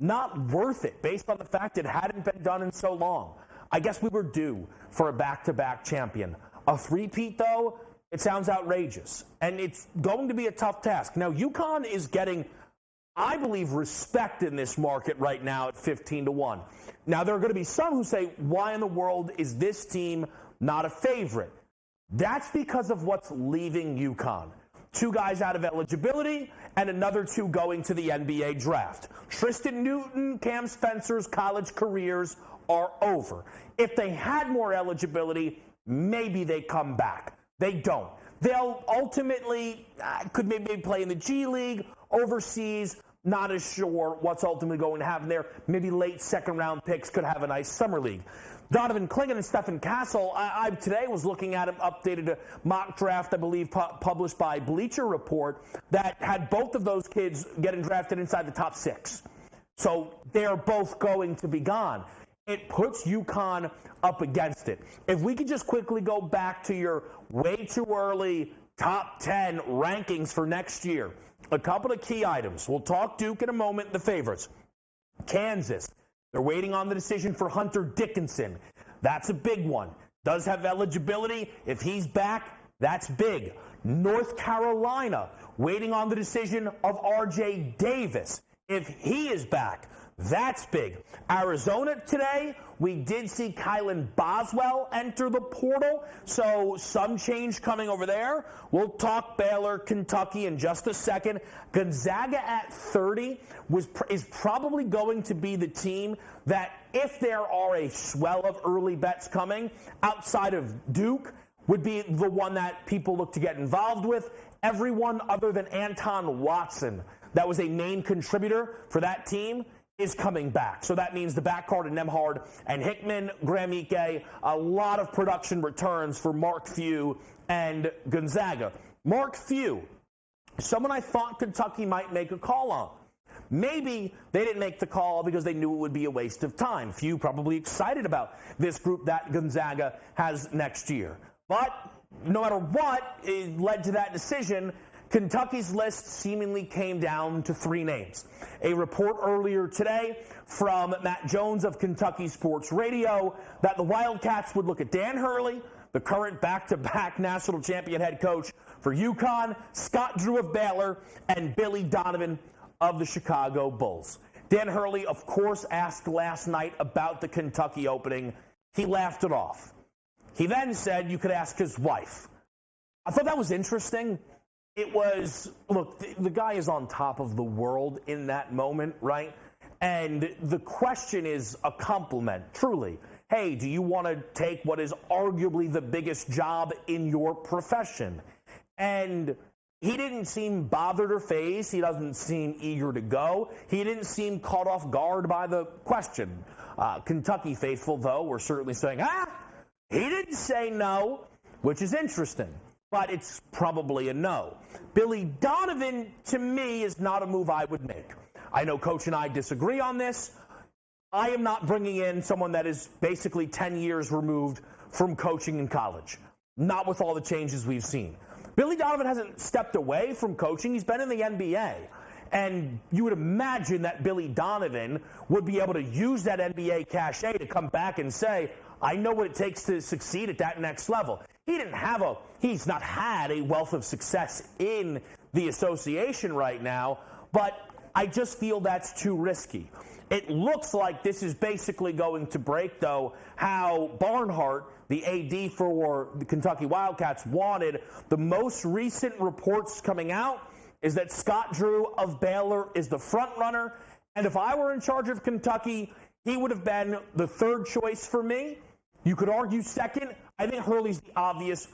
not worth it based on the fact it hadn't been done in so long. I guess we were due for a back-to-back champion. A three-peat, though, it sounds outrageous. And it's going to be a tough task. Now, UConn is getting, I believe, respect in this market right now at 15-1. Now, there are going to be some who say, why in the world is this team not a favorite? That's because of what's leaving UConn. 2 guys out of eligibility and another 2 going to the NBA draft. Tristan Newton, Cam Spencer's college careers are over. If they had more eligibility, maybe they come back. They don't. They'll ultimately could maybe play in the G League, overseas, not as sure what's ultimately going to happen there. Maybe late second-round picks could have a nice summer league. Donovan Clingan and Stephen Castle, I today was looking at an updated mock draft, I believe, published by Bleacher Report, that had both of those kids getting drafted inside the top 6. So they're both going to be gone. It puts UConn up against it. If we could just quickly go back to your way too early top 10 rankings for next year, a couple of key items. We'll talk Duke in a moment, the favorites. Kansas. They're waiting on the decision for Hunter Dickinson. That's a big one. Does have eligibility. If he's back, that's big. North Carolina, waiting on the decision of R.J. Davis. If he is back, that's big. Arizona today, we did see Kylan Boswell enter the portal, so some change coming over there. We'll talk Baylor, Kentucky in just a second. Gonzaga at 30 is probably going to be the team that, if there are a swell of early bets coming, outside of Duke, would be the one that people look to get involved with. Everyone other than Anton Watson, that was a main contributor for that team, is coming back. So that means the backcourt of Nembhard and Hickman, Graham Ike, a lot of production returns for Mark Few and Gonzaga. Mark Few, someone I thought Kentucky might make a call on. Maybe they didn't make the call because they knew it would be a waste of time. Few probably excited about this group that Gonzaga has next year. But no matter what led to that decision, Kentucky's list seemingly came down to 3 names. A report earlier today from Matt Jones of Kentucky Sports Radio that the Wildcats would look at Dan Hurley, the current back-to-back national champion head coach for UConn, Scott Drew of Baylor, and Billy Donovan of the Chicago Bulls. Dan Hurley, of course, asked last night about the Kentucky opening. He laughed it off. He then said you could ask his wife. I thought that was interesting. It was, look, the guy is on top of the world in that moment, right? And the question is a compliment, truly. Hey, do you want to take what is arguably the biggest job in your profession? And he didn't seem bothered or fazed. He doesn't seem eager to go. He didn't seem caught off guard by the question. Kentucky faithful, though, were certainly saying, he didn't say no, which is interesting. But it's probably a no. Billy Donovan, to me, is not a move I would make. I know Coach and I disagree on this. I am not bringing in someone that is basically 10 years removed from coaching in college. Not with all the changes we've seen. Billy Donovan hasn't stepped away from coaching. He's been in the NBA. And you would imagine that Billy Donovan would be able to use that NBA cachet to come back and say, I know what it takes to succeed at that next level. He's not had a wealth of success in the association right now, but I just feel that's too risky. It looks like this is basically going to break, though, how Barnhart, the AD for the Kentucky Wildcats, wanted. The most recent reports coming out is that Scott Drew of Baylor is the front runner, and if I were in charge of Kentucky, he would have been the third choice for me. You could argue second. I think Hurley's the obvious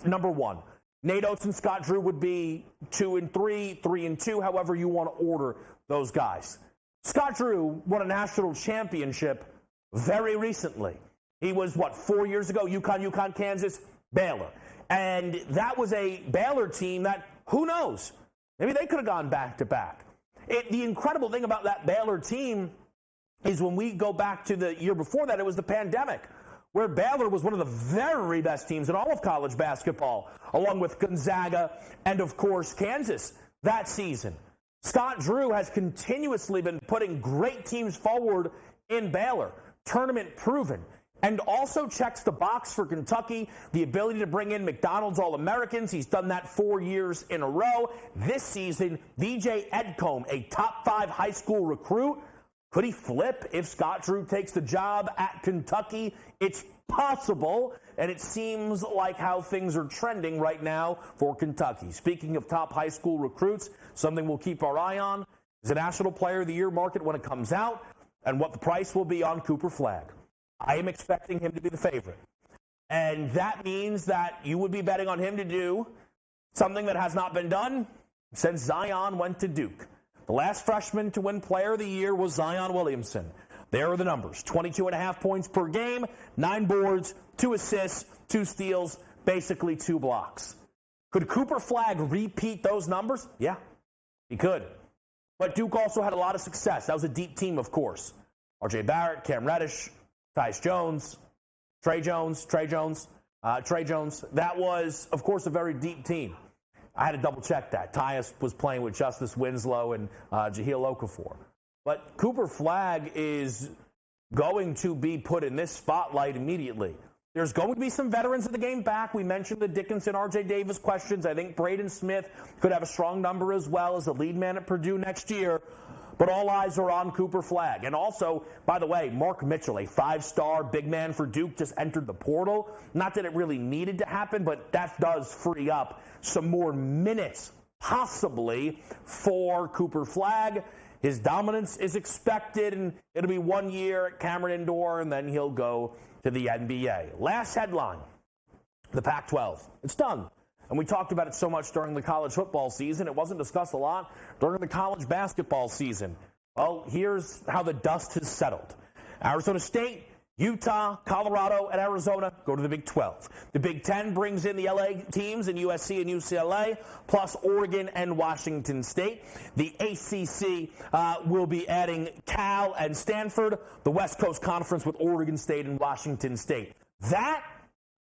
number 1. Nate Oates and Scott Drew would be 2 and 3, 3 and 2, however you want to order those guys. Scott Drew won a national championship very recently. He was, 4 years ago? UConn, Kansas, Baylor. And that was a Baylor team that, who knows? Maybe they could have gone back-to-back. The incredible thing about that Baylor team is when we go back to the year before that, it was the pandemic, where Baylor was one of the very best teams in all of college basketball, along with Gonzaga and, of course, Kansas that season. Scott Drew has continuously been putting great teams forward in Baylor, tournament proven, and also checks the box for Kentucky, the ability to bring in McDonald's All-Americans. He's done that 4 years in a row. This season, VJ Edcombe, a top 5 high school recruit. Could he flip if Scott Drew takes the job at Kentucky? It's possible, and it seems like how things are trending right now for Kentucky. Speaking of top high school recruits, something we'll keep our eye on is the National Player of the Year market when it comes out and what the price will be on Cooper Flagg. I am expecting him to be the favorite. And that means that you would be betting on him to do something that has not been done since Zion went to Duke. The last freshman to win Player of the Year was Zion Williamson. There are the numbers. 22.5 points per game, 9 boards, 2 assists, 2 steals, basically 2 blocks. Could Cooper Flagg repeat those numbers? Yeah, he could. But Duke also had a lot of success. That was a deep team, of course. R.J. Barrett, Cam Reddish, Tyus Jones, Trey Jones. That was, of course, a very deep team. I had to double-check that. Tyus was playing with Justice Winslow and Jahlil Okafor. But Cooper Flagg is going to be put in this spotlight immediately. There's going to be some veterans of the game back. We mentioned the Dickinson, R.J. Davis questions. I think Braden Smith could have a strong number as well as the lead man at Purdue next year. But all eyes are on Cooper Flagg. And also, by the way, Mark Mitchell, a 5-star big man for Duke, just entered the portal. Not that it really needed to happen, but that does free up some more minutes, possibly, for Cooper Flagg. His dominance is expected, and it'll be 1 year at Cameron Indoor, and then he'll go to the NBA. Last headline, the Pac-12. It's done. And we talked about it so much during the college football season. It wasn't discussed a lot during the college basketball season. Well, here's how the dust has settled. Arizona State, Utah, Colorado, and Arizona go to the Big 12. The Big 10 brings in the LA teams in USC and UCLA, plus Oregon and Washington State. The ACC will be adding Cal and Stanford, the West Coast Conference with Oregon State and Washington State. That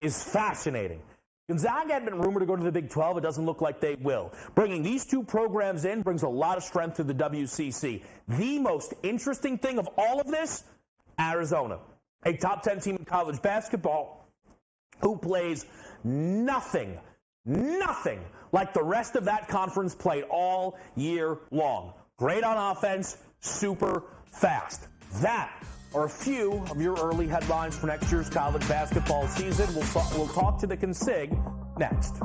is fascinating. Gonzaga had been rumored to go to the Big 12. It doesn't look like they will. Bringing these two programs in brings a lot of strength to the WCC. The most interesting thing of all of this, Arizona, a top 10 team in college basketball who plays nothing like the rest of that conference played all year long. Great on offense, super fast. That are a few of your early headlines for next year's college basketball season. We'll talk to the consig next.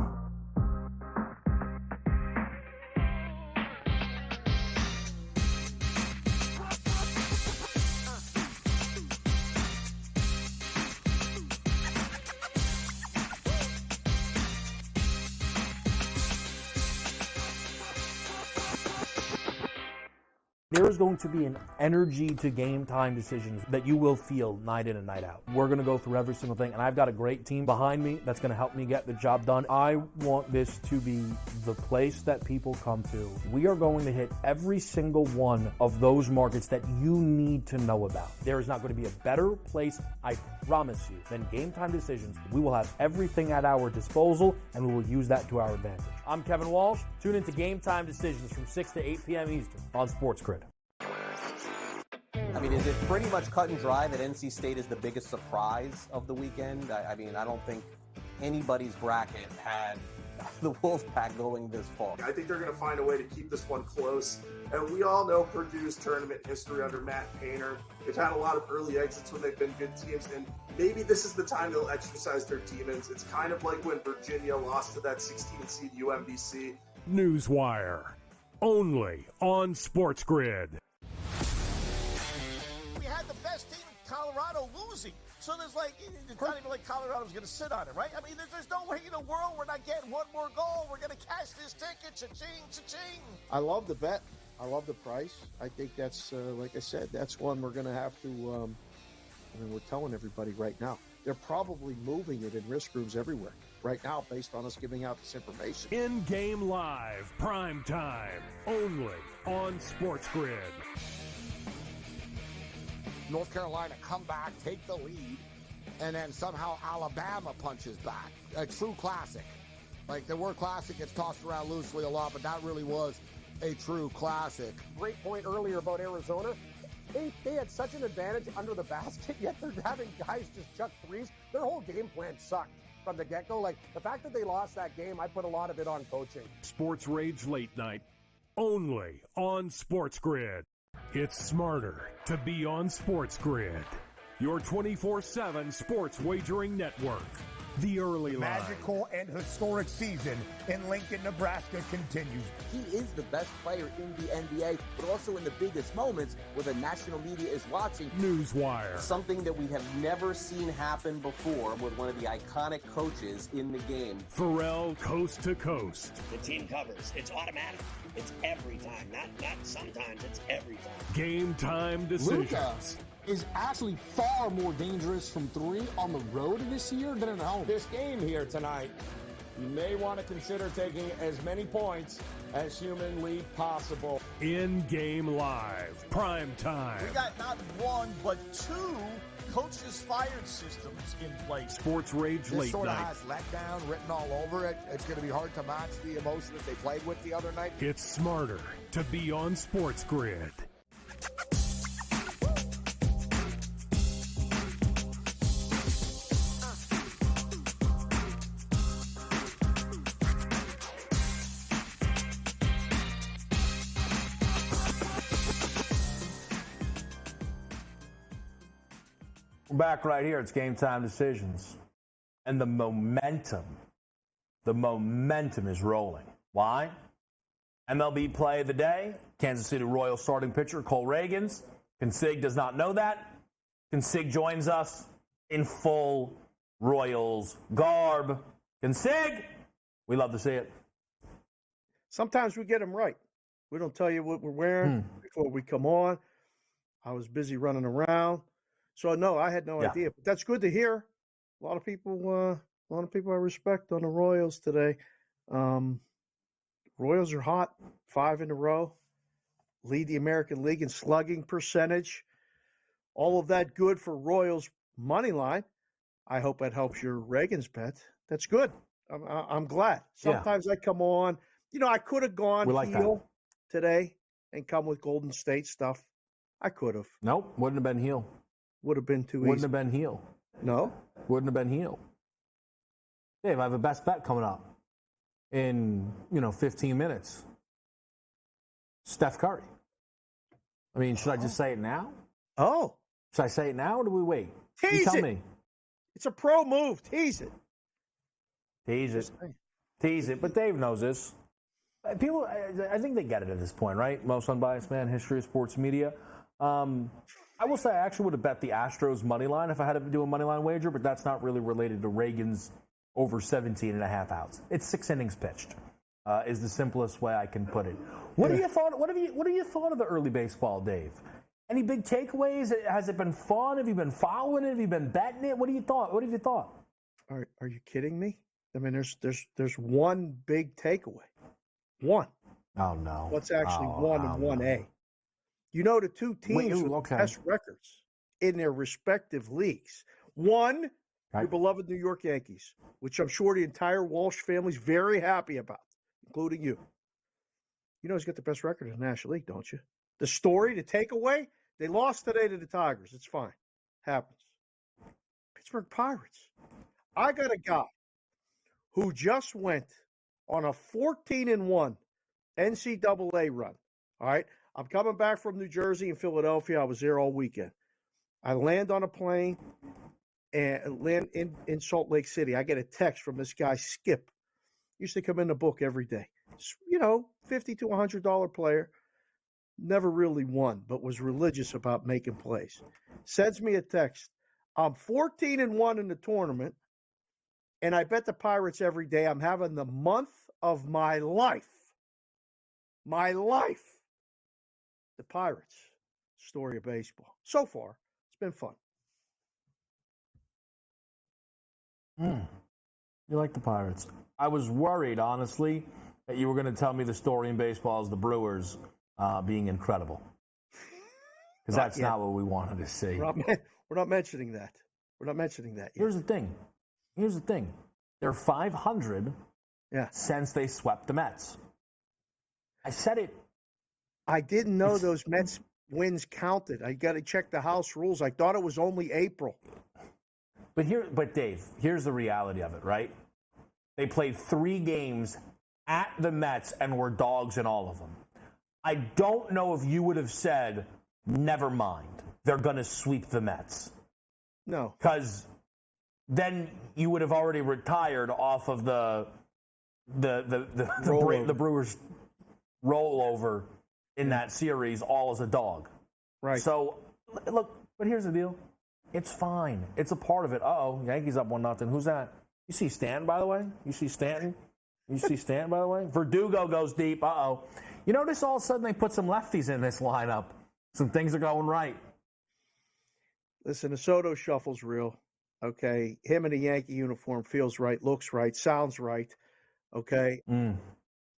There is going to be an energy to game time decisions that you will feel night in and night out. We're going to go through every single thing, and I've got a great team behind me that's going to help me get the job done. I want this to be the place that people come to. We are going to hit every single one of those markets that you need to know about. There is not going to be a better place, I promise you, than Game Time Decisions. We will have everything at our disposal, and we will use that to our advantage. I'm Kevin Walsh. Tune into Game Time Decisions from 6 to 8 p.m. Eastern on SportsGrid. I mean, is it pretty much cut and dry that NC State is the biggest surprise of the weekend? I mean, I don't think anybody's bracket had the Wolfpack going this far. I think they're going to find a way to keep this one close. And we all know Purdue's tournament history under Matt Painter. They've had a lot of early exits when they've been good teams, and maybe this is the time they'll exercise their demons. It's kind of like when Virginia lost to that 16 seed UMBC. Newswire, only on SportsGrid. We had the best team in Colorado losing. So there's like, it's not even like Colorado's going to sit on it, right? I mean, there's no way in the world we're not getting one more goal. We're going to cash this ticket. Cha-ching, cha-ching. I love the bet. I love the price. I think that's, like I said, that's one we're going to have to, I mean, we're telling everybody right now. They're probably moving it in risk rooms everywhere right now based on us giving out this information. In-game live, prime time, only on SportsGrid. North Carolina come back, take the lead, and then somehow Alabama punches back. A true classic. Like, the word classic gets tossed around loosely a lot, but that really was a true classic. Great point earlier about Arizona. They had such an advantage under the basket, yet they're having guys just chuck threes. Their whole game plan sucked from the get-go. Like, the fact that they lost that game, I put a lot of it on coaching. Sports Rage Late Night, only on SportsGrid. It's smarter to be on SportsGrid, your 24/7 sports wagering network. The early line. Magical and historic season in Lincoln, Nebraska continues. He is the best player in the NBA, but also in the biggest moments where the national media is watching. Newswire. Something that we have never seen happen before with one of the iconic coaches in the game. Pharrell, coast to coast. The team covers. It's automatic. It's every time. Not sometimes. It's every time. Game time decisions. Luka is actually far more dangerous from three on the road this year than at home. This game here tonight, you may want to consider taking as many points as humanly possible. In-game live. Prime time. We got not one, but two coaches fired systems in place. Sports Rage This Late sort of Night. has letdown written all over it. It's going to be hard to match the emotion that they played with the other night. It's smarter to be on SportsGrid. We're back right here. It's Game Time Decisions. And the momentum is rolling. Why? MLB play of the day. Kansas City Royals starting pitcher Cole Reagans. Consig does not know that. Consig joins us in full Royals garb. Consig, we love to see it. Sometimes we get them right. We don't tell you what we're wearing before we come on. I was busy running around. So no, I had no idea. But that's good to hear. A lot of people I respect on the Royals today. Royals are hot, 5 in a row. Lead the American League in slugging percentage. All of that good for Royals money line. I hope that helps your Reagans bet. That's good. I'm glad. Sometimes I come on. You know, I could have gone heel today and come with Golden State stuff. I could have. Nope, wouldn't have been heel. Would have been too easy. Wouldn't have been heel. No? Wouldn't have been heel. Dave, I have a best bet coming up in, 15 minutes. Steph Curry. I mean, should I just say it now? Oh. Should I say it now or do we wait? Tease you tell it. me. It's a pro move. Tease it. Tease it. Tease it. But Dave knows this. People, I think they get it at this point, right? Most unbiased man, history of sports media. I will say I actually would have bet the Astros money line if I had to do a money line wager, but that's not really related to Reagan's over 17 and a half outs. It's 6 innings pitched. Is the simplest way I can put it. What have you thought of the early baseball, Dave? Any big takeaways? Has it been fun? Have you been following it? Have you been betting it? What have you thought? Are you kidding me? I mean, there's one big takeaway. One. Oh no. What's actually one and 1A? You know the two teams with the best records in their respective leagues. One, your beloved New York Yankees, which I'm sure the entire Walsh family's very happy about, including you. You know who's got the best record in the National League, don't you? The story, the takeaway, they lost today to the Tigers. It's fine. Happens. Pittsburgh Pirates. I got a guy who just went on a 14-1 NCAA run. All right? I'm coming back from New Jersey and Philadelphia. I was there all weekend. I land on a plane and land in Salt Lake City. I get a text from this guy, Skip. Used to come in the book every day. $50 to $100 player. Never really won, but was religious about making plays. Sends me a text. I'm 14-1 in the tournament, and I bet the Pirates every day. I'm having the month of my life. My life. The Pirates. Story of baseball. So far, it's been fun. You like the Pirates. I was worried, honestly, that you were going to tell me the story in baseball is the Brewers being incredible. Because that's not what we wanted to see. We're not mentioning that. We're not mentioning that yet. Here's the thing. They're 500 since they swept the Mets. I said it. I didn't know those Mets wins counted. I got to check the house rules. I thought it was only April. But Dave, here's the reality of it, right? They played 3 games at the Mets and were dogs in all of them. I don't know if you would have said, never mind, they're going to sweep the Mets. No. Because then you would have already retired off of the Brewers rollover in that series all as a dog. Right. So, look, but here's the deal. It's fine. It's a part of it. Uh-oh, Yankees up 1-0. Who's that? You see Stanton, by the way? You see Stanton, by the way? Verdugo goes deep. Uh-oh. You notice all of a sudden they put some lefties in this lineup. Some things are going right. Listen, the Soto shuffle's real. Okay. Him in a Yankee uniform feels right, looks right, sounds right. Okay.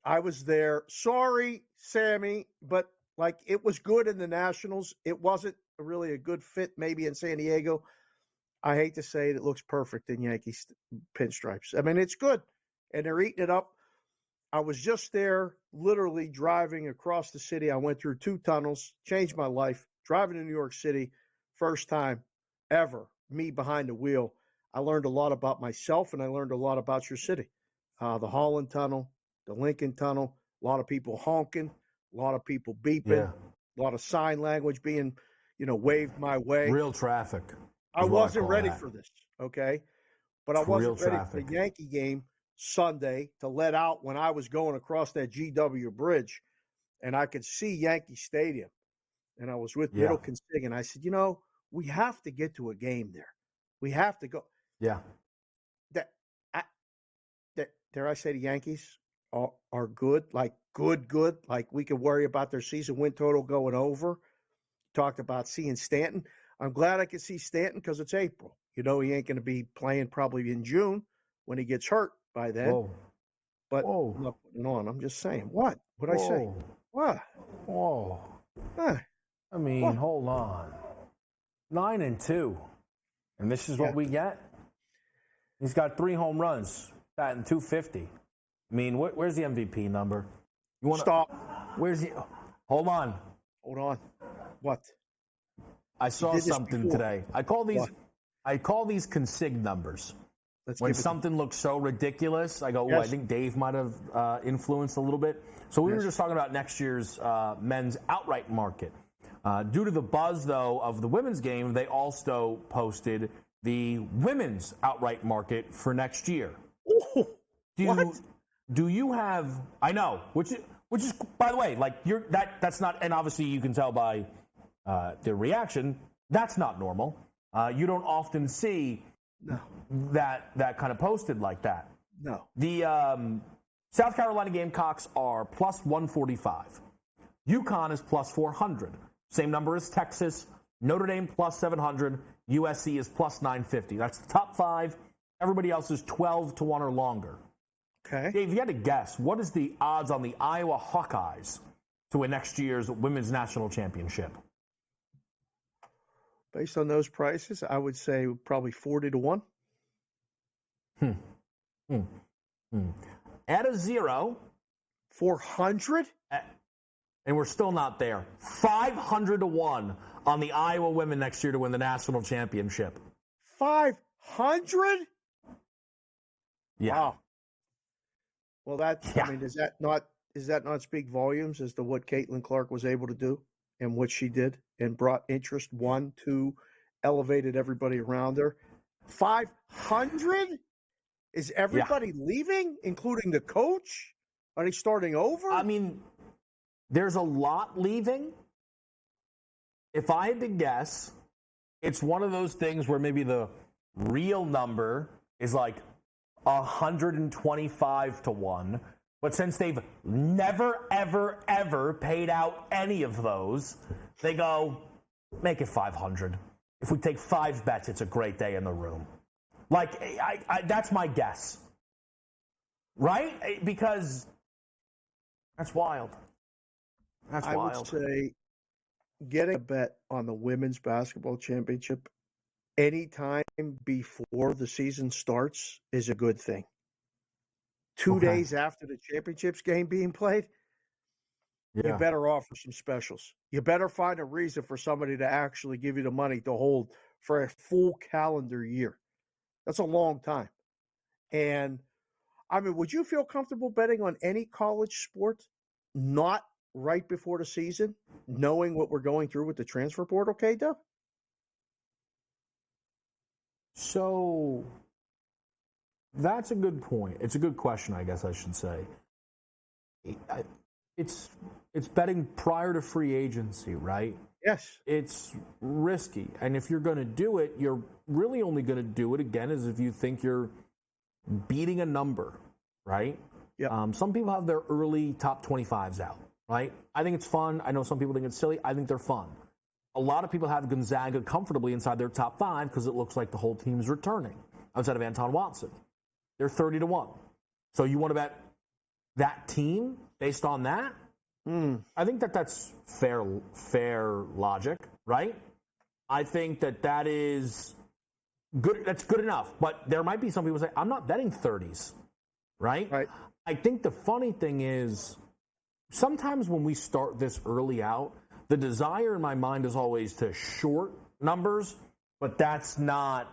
I was there. Sorry, Sammy, but like it was good in the Nationals. It wasn't really a good fit maybe in San Diego. I hate to say it looks perfect in Yankee pinstripes. I mean, it's good, and they're eating it up. I was just there literally driving across the city. I went through 2 tunnels, changed my life, driving to New York City, first time ever, me behind the wheel. I learned a lot about myself, and I learned a lot about your city. The Holland Tunnel, the Lincoln Tunnel, a lot of people honking, a lot of people beeping, a lot of sign language being, waved my way. Real traffic. I wasn't ready for this, okay? But I wasn't ready for the Yankee game Sunday to let out when I was going across that GW bridge, and I could see Yankee Stadium. And I was with Middle Consig, and I said, we have to get to a game there. We have to go. Yeah. Dare I say the Yankees are good, like good. Like we could worry about their season win total going over. Talked about seeing Stanton. I'm glad I could see Stanton because it's April. He ain't going to be playing probably in June when he gets hurt by then. Whoa. But I'm not putting on. I'm just saying. What? What'd I say? What? Whoa. Huh. I mean, hold on. 9-2. And this is what we get? He's got 3 home runs, batting .250. I mean, where's the MVP number? You want to stop? Where's he? Hold on. Hold on. What? I saw something today. I call these consig numbers. When something looks so ridiculous, I go, I think Dave might have influenced a little bit. So we were just talking about next year's men's outright market. Due to the buzz, though, of the women's game, they also posted the women's outright market for next year. Do you have? I know, which is, by the way, like that's not, and obviously you can tell by the reaction, that's not normal. You don't often see that kind of posted like that. No. The South Carolina Gamecocks are plus 145. UConn is plus 400. Same number as Texas. Notre Dame plus 700. USC is plus 950. That's the top 5. Everybody else is 12 to 1 or longer. Okay. Dave, you had to guess. What is the odds on the Iowa Hawkeyes to win next year's women's national championship? Based on those prices, I would say probably 40 to 1. Add a 0. 400? And we're still not there. 500 to 1 on the Iowa women next year to win the national championship. 500? Yeah. Wow. Well, I mean, does that not speak volumes as to what Caitlin Clark was able to do and what she did and brought interest, 1, 2, elevated everybody around her? 500? Is everybody leaving, including the coach? Are they starting over? I mean, there's a lot leaving. If I had to guess, it's one of those things where maybe the real number is like 125 to 1. But since they've never, ever, ever paid out any of those, they go, make it 500. If we take 5 bets, it's a great day in the room. Like, that's my guess. Right? Because that's wild. That's wild. I would say getting a bet on the women's basketball championship anytime before the season starts is a good thing. 2 days after the championships game being played, you better offer some specials. You better find a reason for somebody to actually give you the money to hold for a full calendar year. That's a long time. And, I mean, would you feel comfortable betting on any college sport not right before the season, knowing what we're going through with the transfer portal, K-Dub? So That's a good point. It's a good question, I guess I should say. It's betting prior to free agency, right? Yes. It's risky. And if you're going to do it, you're really only going to do it, again, as if you think you're beating a number, right? Yeah. Some people have their early top 25s out, right? I think it's fun. I know some people think it's silly. I think they're fun. A lot of people have Gonzaga comfortably inside their top 5 because it looks like the whole team's returning outside of Anton Watson. They're 30-1. So you want to bet that team based on that? I think that's fair logic, right? I think that is good. That's good enough. But there might be some people say, I'm not betting 30s, right? Right. I think the funny thing is sometimes when we start this early out, the desire in my mind is always to short numbers, but that's not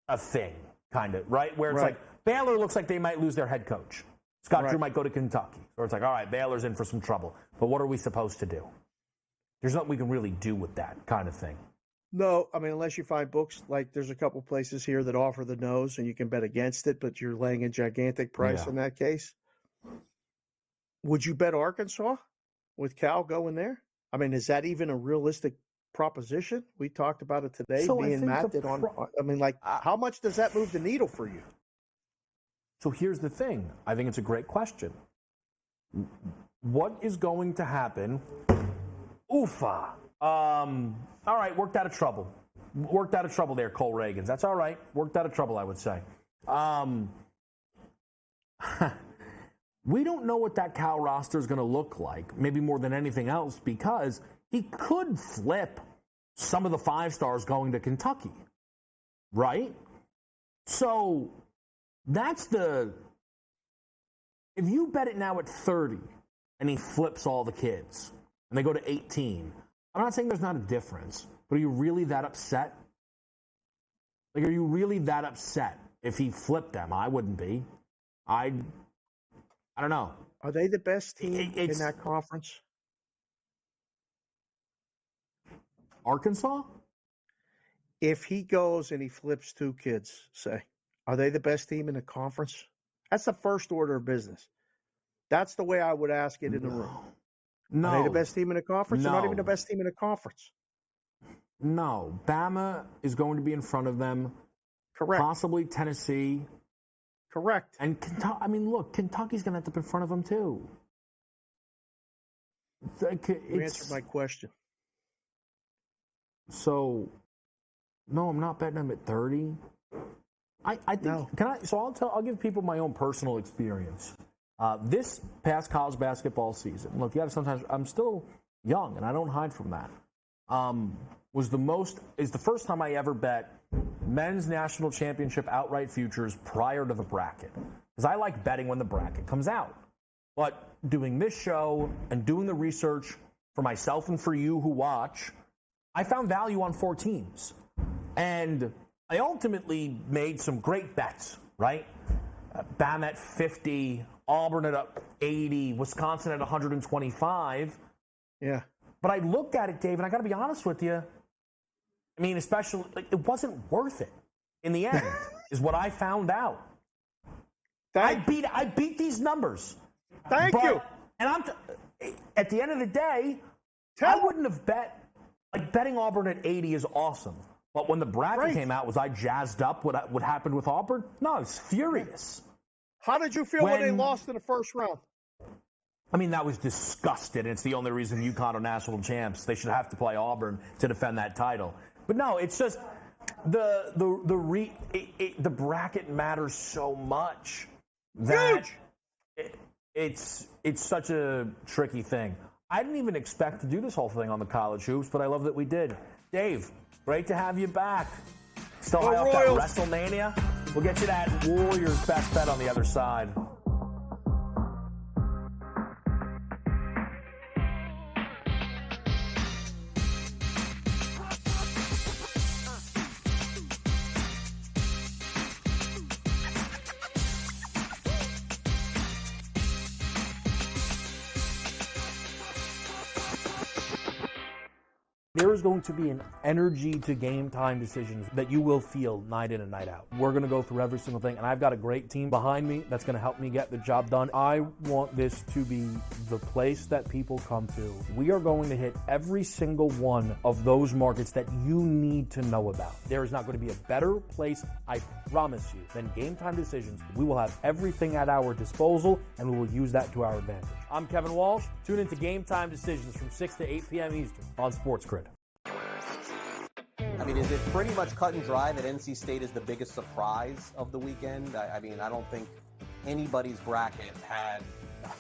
a thing, kind of, right? Where it's like Baylor looks like they might lose their head coach. Scott Drew might go to Kentucky. Or it's like, all right, Baylor's in for some trouble. But what are we supposed to do? There's nothing we can really do with that kind of thing. No, I mean, unless you find books, like there's a couple places here that offer the nose and you can bet against it, but you're laying a gigantic price in that case. Would you bet Arkansas with Cal going there? I mean, is that even a realistic proposition? We talked about it today. So Me and Matt did on. I mean, like, how much does that move the needle for you? So here's the thing. I think it's a great question. What is going to happen? Oofa. All right, worked out of trouble. Worked out of trouble there, Cole Reagans. That's all right. Worked out of trouble, I would say. We don't know what that Cal roster is going to look like, maybe more than anything else, because he could flip some of the 5 stars going to Kentucky, right? So that's if you bet it now at 30 and he flips all the kids and they go to 18, I'm not saying there's not a difference, but are you really that upset? Like, are you really that upset if he flipped them? I wouldn't be. I don't know. Are they the best team in that conference? Arkansas? If he goes and he flips 2 kids, say, are they the best team in the conference? That's the first order of business. That's the way I would ask it in the room. No. Are they the best team in the conference? No. They're not even the best team in the conference. No. Bama is going to be in front of them. Correct. Possibly Tennessee. Correct. And Kentucky, I mean, look, Kentucky's going to have to be in front of them too. You answered my question. So, no, I'm not betting them at 30. I think. No. I'll give people my own personal experience. This past college basketball season, look, you got to sometimes. I'm still young, and I don't hide from that. Is the first time I ever bet men's national championship outright futures prior to the bracket, because I like betting when the bracket comes out. But doing this show and doing the research for myself and for you who watch, I found value on 4 teams, and I ultimately made some great bets. Right, Bam at 50. Auburn at 80, Wisconsin at 125. Yeah. But I looked at it, Dave, and I got to be honest with you. I mean, especially, it wasn't worth it in the end, is what I found out. I beat these numbers. Thank you. And at the end of the day, I wouldn't have bet. Like, betting Auburn at 80 is awesome. But when the bracket came out, was I jazzed up what happened with Auburn? No, I was furious. How did you feel when they lost in the first round? I mean, that was disgusting. It's the only reason UConn are national champs. They should have to play Auburn to defend that title. But no, it's just the bracket matters so much that it's such a tricky thing. I didn't even expect to do this whole thing on the college hoops, but I love that we did. Dave, great to have you back. Still high off that WrestleMania? We'll get you that Warriors best bet on the other side. There is going to be an energy to game time decisions that you will feel night in and night out. We're going to go through every single thing, and I've got a great team behind me that's going to help me get the job done. I want this to be the place that people come to. We are going to hit every single one of those markets that you need to know about. There is not going to be a better place, I promise you, than Game Time Decisions. We will have everything at our disposal, and we will use that to our advantage. I'm Kevin Walsh. Tune into Game Time Decisions from 6 to 8 p.m. Eastern on SportsGrid. I mean, is it pretty much cut and dry that NC State is the biggest surprise of the weekend? I mean, I don't think anybody's bracket had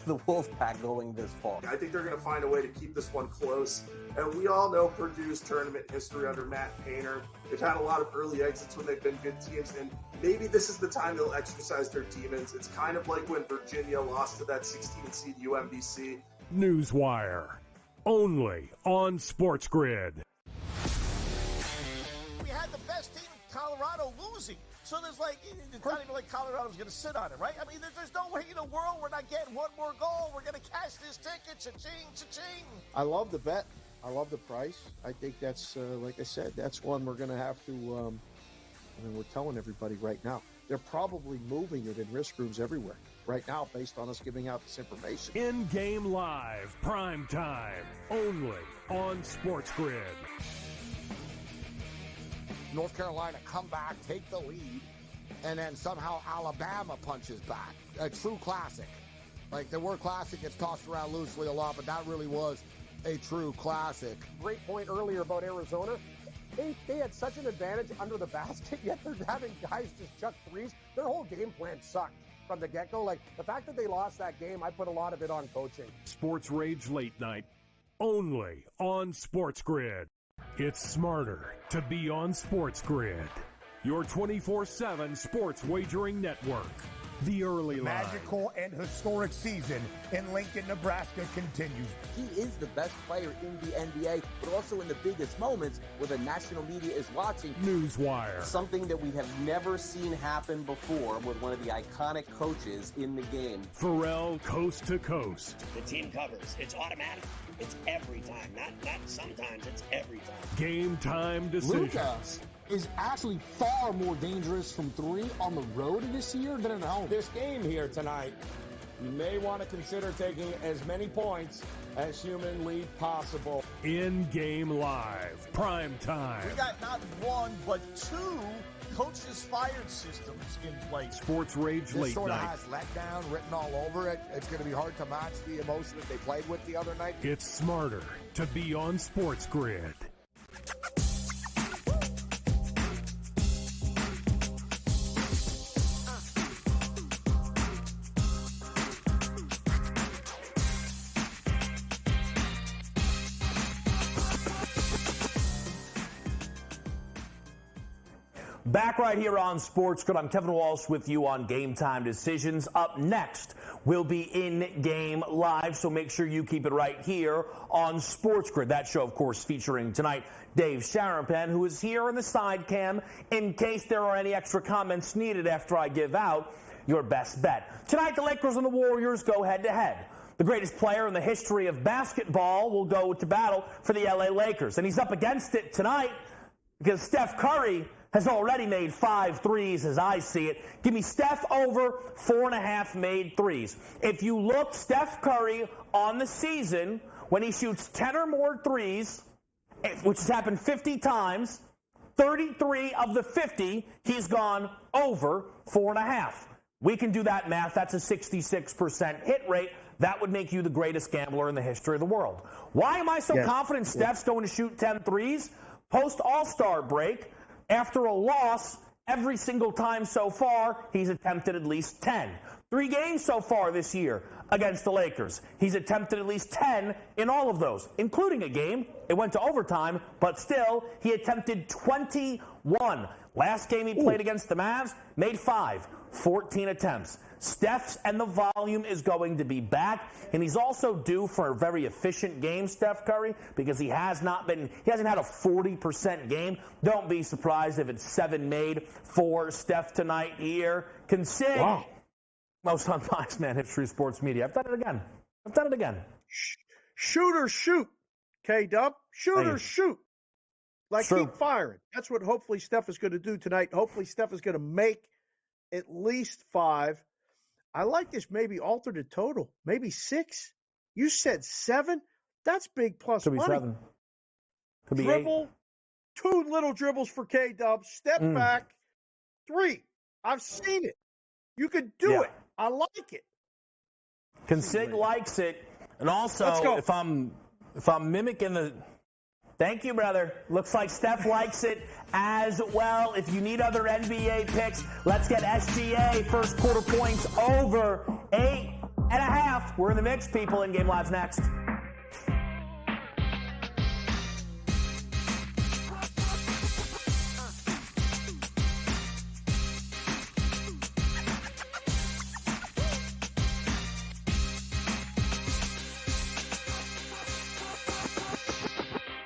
the Wolfpack going this far. I think they're going to find a way to keep this one close. And we all know Purdue's tournament history under Matt Painter. They've had a lot of early exits when they've been good teams, and maybe this is the time they'll exercise their demons. It's kind of like when Virginia lost to that 16-seed UMBC. Newswire, only on SportsGrid. We had the best team in Colorado losing. So there's like, it's not even like Colorado's going to sit on it, right? I mean, there's no way in the world we're not getting one more goal. We're going to cash this ticket. Cha-ching, cha-ching. I love the bet. I love the price. I think that's, like I said, that's one we're going to have to, I mean, we're telling everybody right now. They're probably moving it in risk rooms everywhere right now based on us giving out this information. In-game live, prime time, only on SportsGrid. North Carolina come back, take the lead, and then somehow Alabama punches back. A true classic. Like, the word classic gets tossed around loosely a lot, but that really was a true classic. Great point earlier about Arizona. They had such an advantage under the basket, yet they're having guys just chuck threes. Their whole game plan sucked from the get-go. Like, the fact that they lost that game, I put a lot of it on coaching. Sports Rage Late Night, only on SportsGrid. It's smarter to be on SportsGrid, your 24/7 sports wagering network. The early line. Magical and historic season in Lincoln, Nebraska continues. He is the best player in the NBA, but also in the biggest moments where the national media is watching. Newswire. Something that we have never seen happen before with one of the iconic coaches in the game. Pharrell coast to coast. The team covers. It's automatic. It's every time. Not sometimes. It's every time. Game time decisions. Luka is actually far more dangerous from three on the road this year than at home. This game here tonight, you may want to consider taking as many points as humanly possible. In-game live, prime time. We got not one, but two coaches fired systems in place. Sports Rage This Late sort of Night. has letdown written all over it. It's going to be hard to match the emotion that they played with the other night. It's smarter to be on SportsGrid. Back right here on SportsGrid. I'm Kevin Walsh with you on Game Time Decisions. Up next, we'll be in-game live, so make sure you keep it right here on SportsGrid. That show, of course, featuring tonight Dave Sharonpan, who is here in the side cam in case there are any extra comments needed after I give out your best bet. Tonight, the Lakers and the Warriors go head-to-head. The greatest player in the history of basketball will go to battle for the LA Lakers, and he's up against it tonight because Steph Curry has already made 5 threes as I see it. Give me Steph over 4.5 made threes. If you look, Steph Curry on the season, when he shoots 10 or more threes, which has happened 50 times, 33 of the 50, he's gone over 4.5. We can do that math. That's a 66% hit rate. That would make you the greatest gambler in the history of the world. Why am I so confident Steph's going to shoot 10 threes? Post All-Star break, after a loss, every single time so far, he's attempted at least 10. 3 games so far this year against the Lakers. He's attempted at least 10 in all of those, including a game. It went to overtime, but still, he attempted 21. Last game he played against the Mavs, made 5, 14 attempts. Steph's and the volume is going to be back, and he's also due for a very efficient game, Steph Curry, because he hasn't had a 40% game. Don't be surprised if it's 7 made for Steph tonight here. Consig, most unbiased man history sports media. I've done it again. Shoot or shoot. K-Dub. Shoot or shoot. Like, True. keep firing. That's what hopefully Steph is going to do tonight. Hopefully Steph is going to make at least 5. I like this maybe alternate total. Maybe 6. You said 7? That's big plus Could be money. 7. Could be Dribble. 2 little dribbles for K-Dub. Step back. 3. I've seen it. You could do it. I like it. Consig likes it. And also, if I'm mimicking the... Thank you, brother. Looks like Steph likes it as well. If you need other NBA picks, let's get SGA first quarter points over 8.5. We're in the mix, people, and Game Live's next.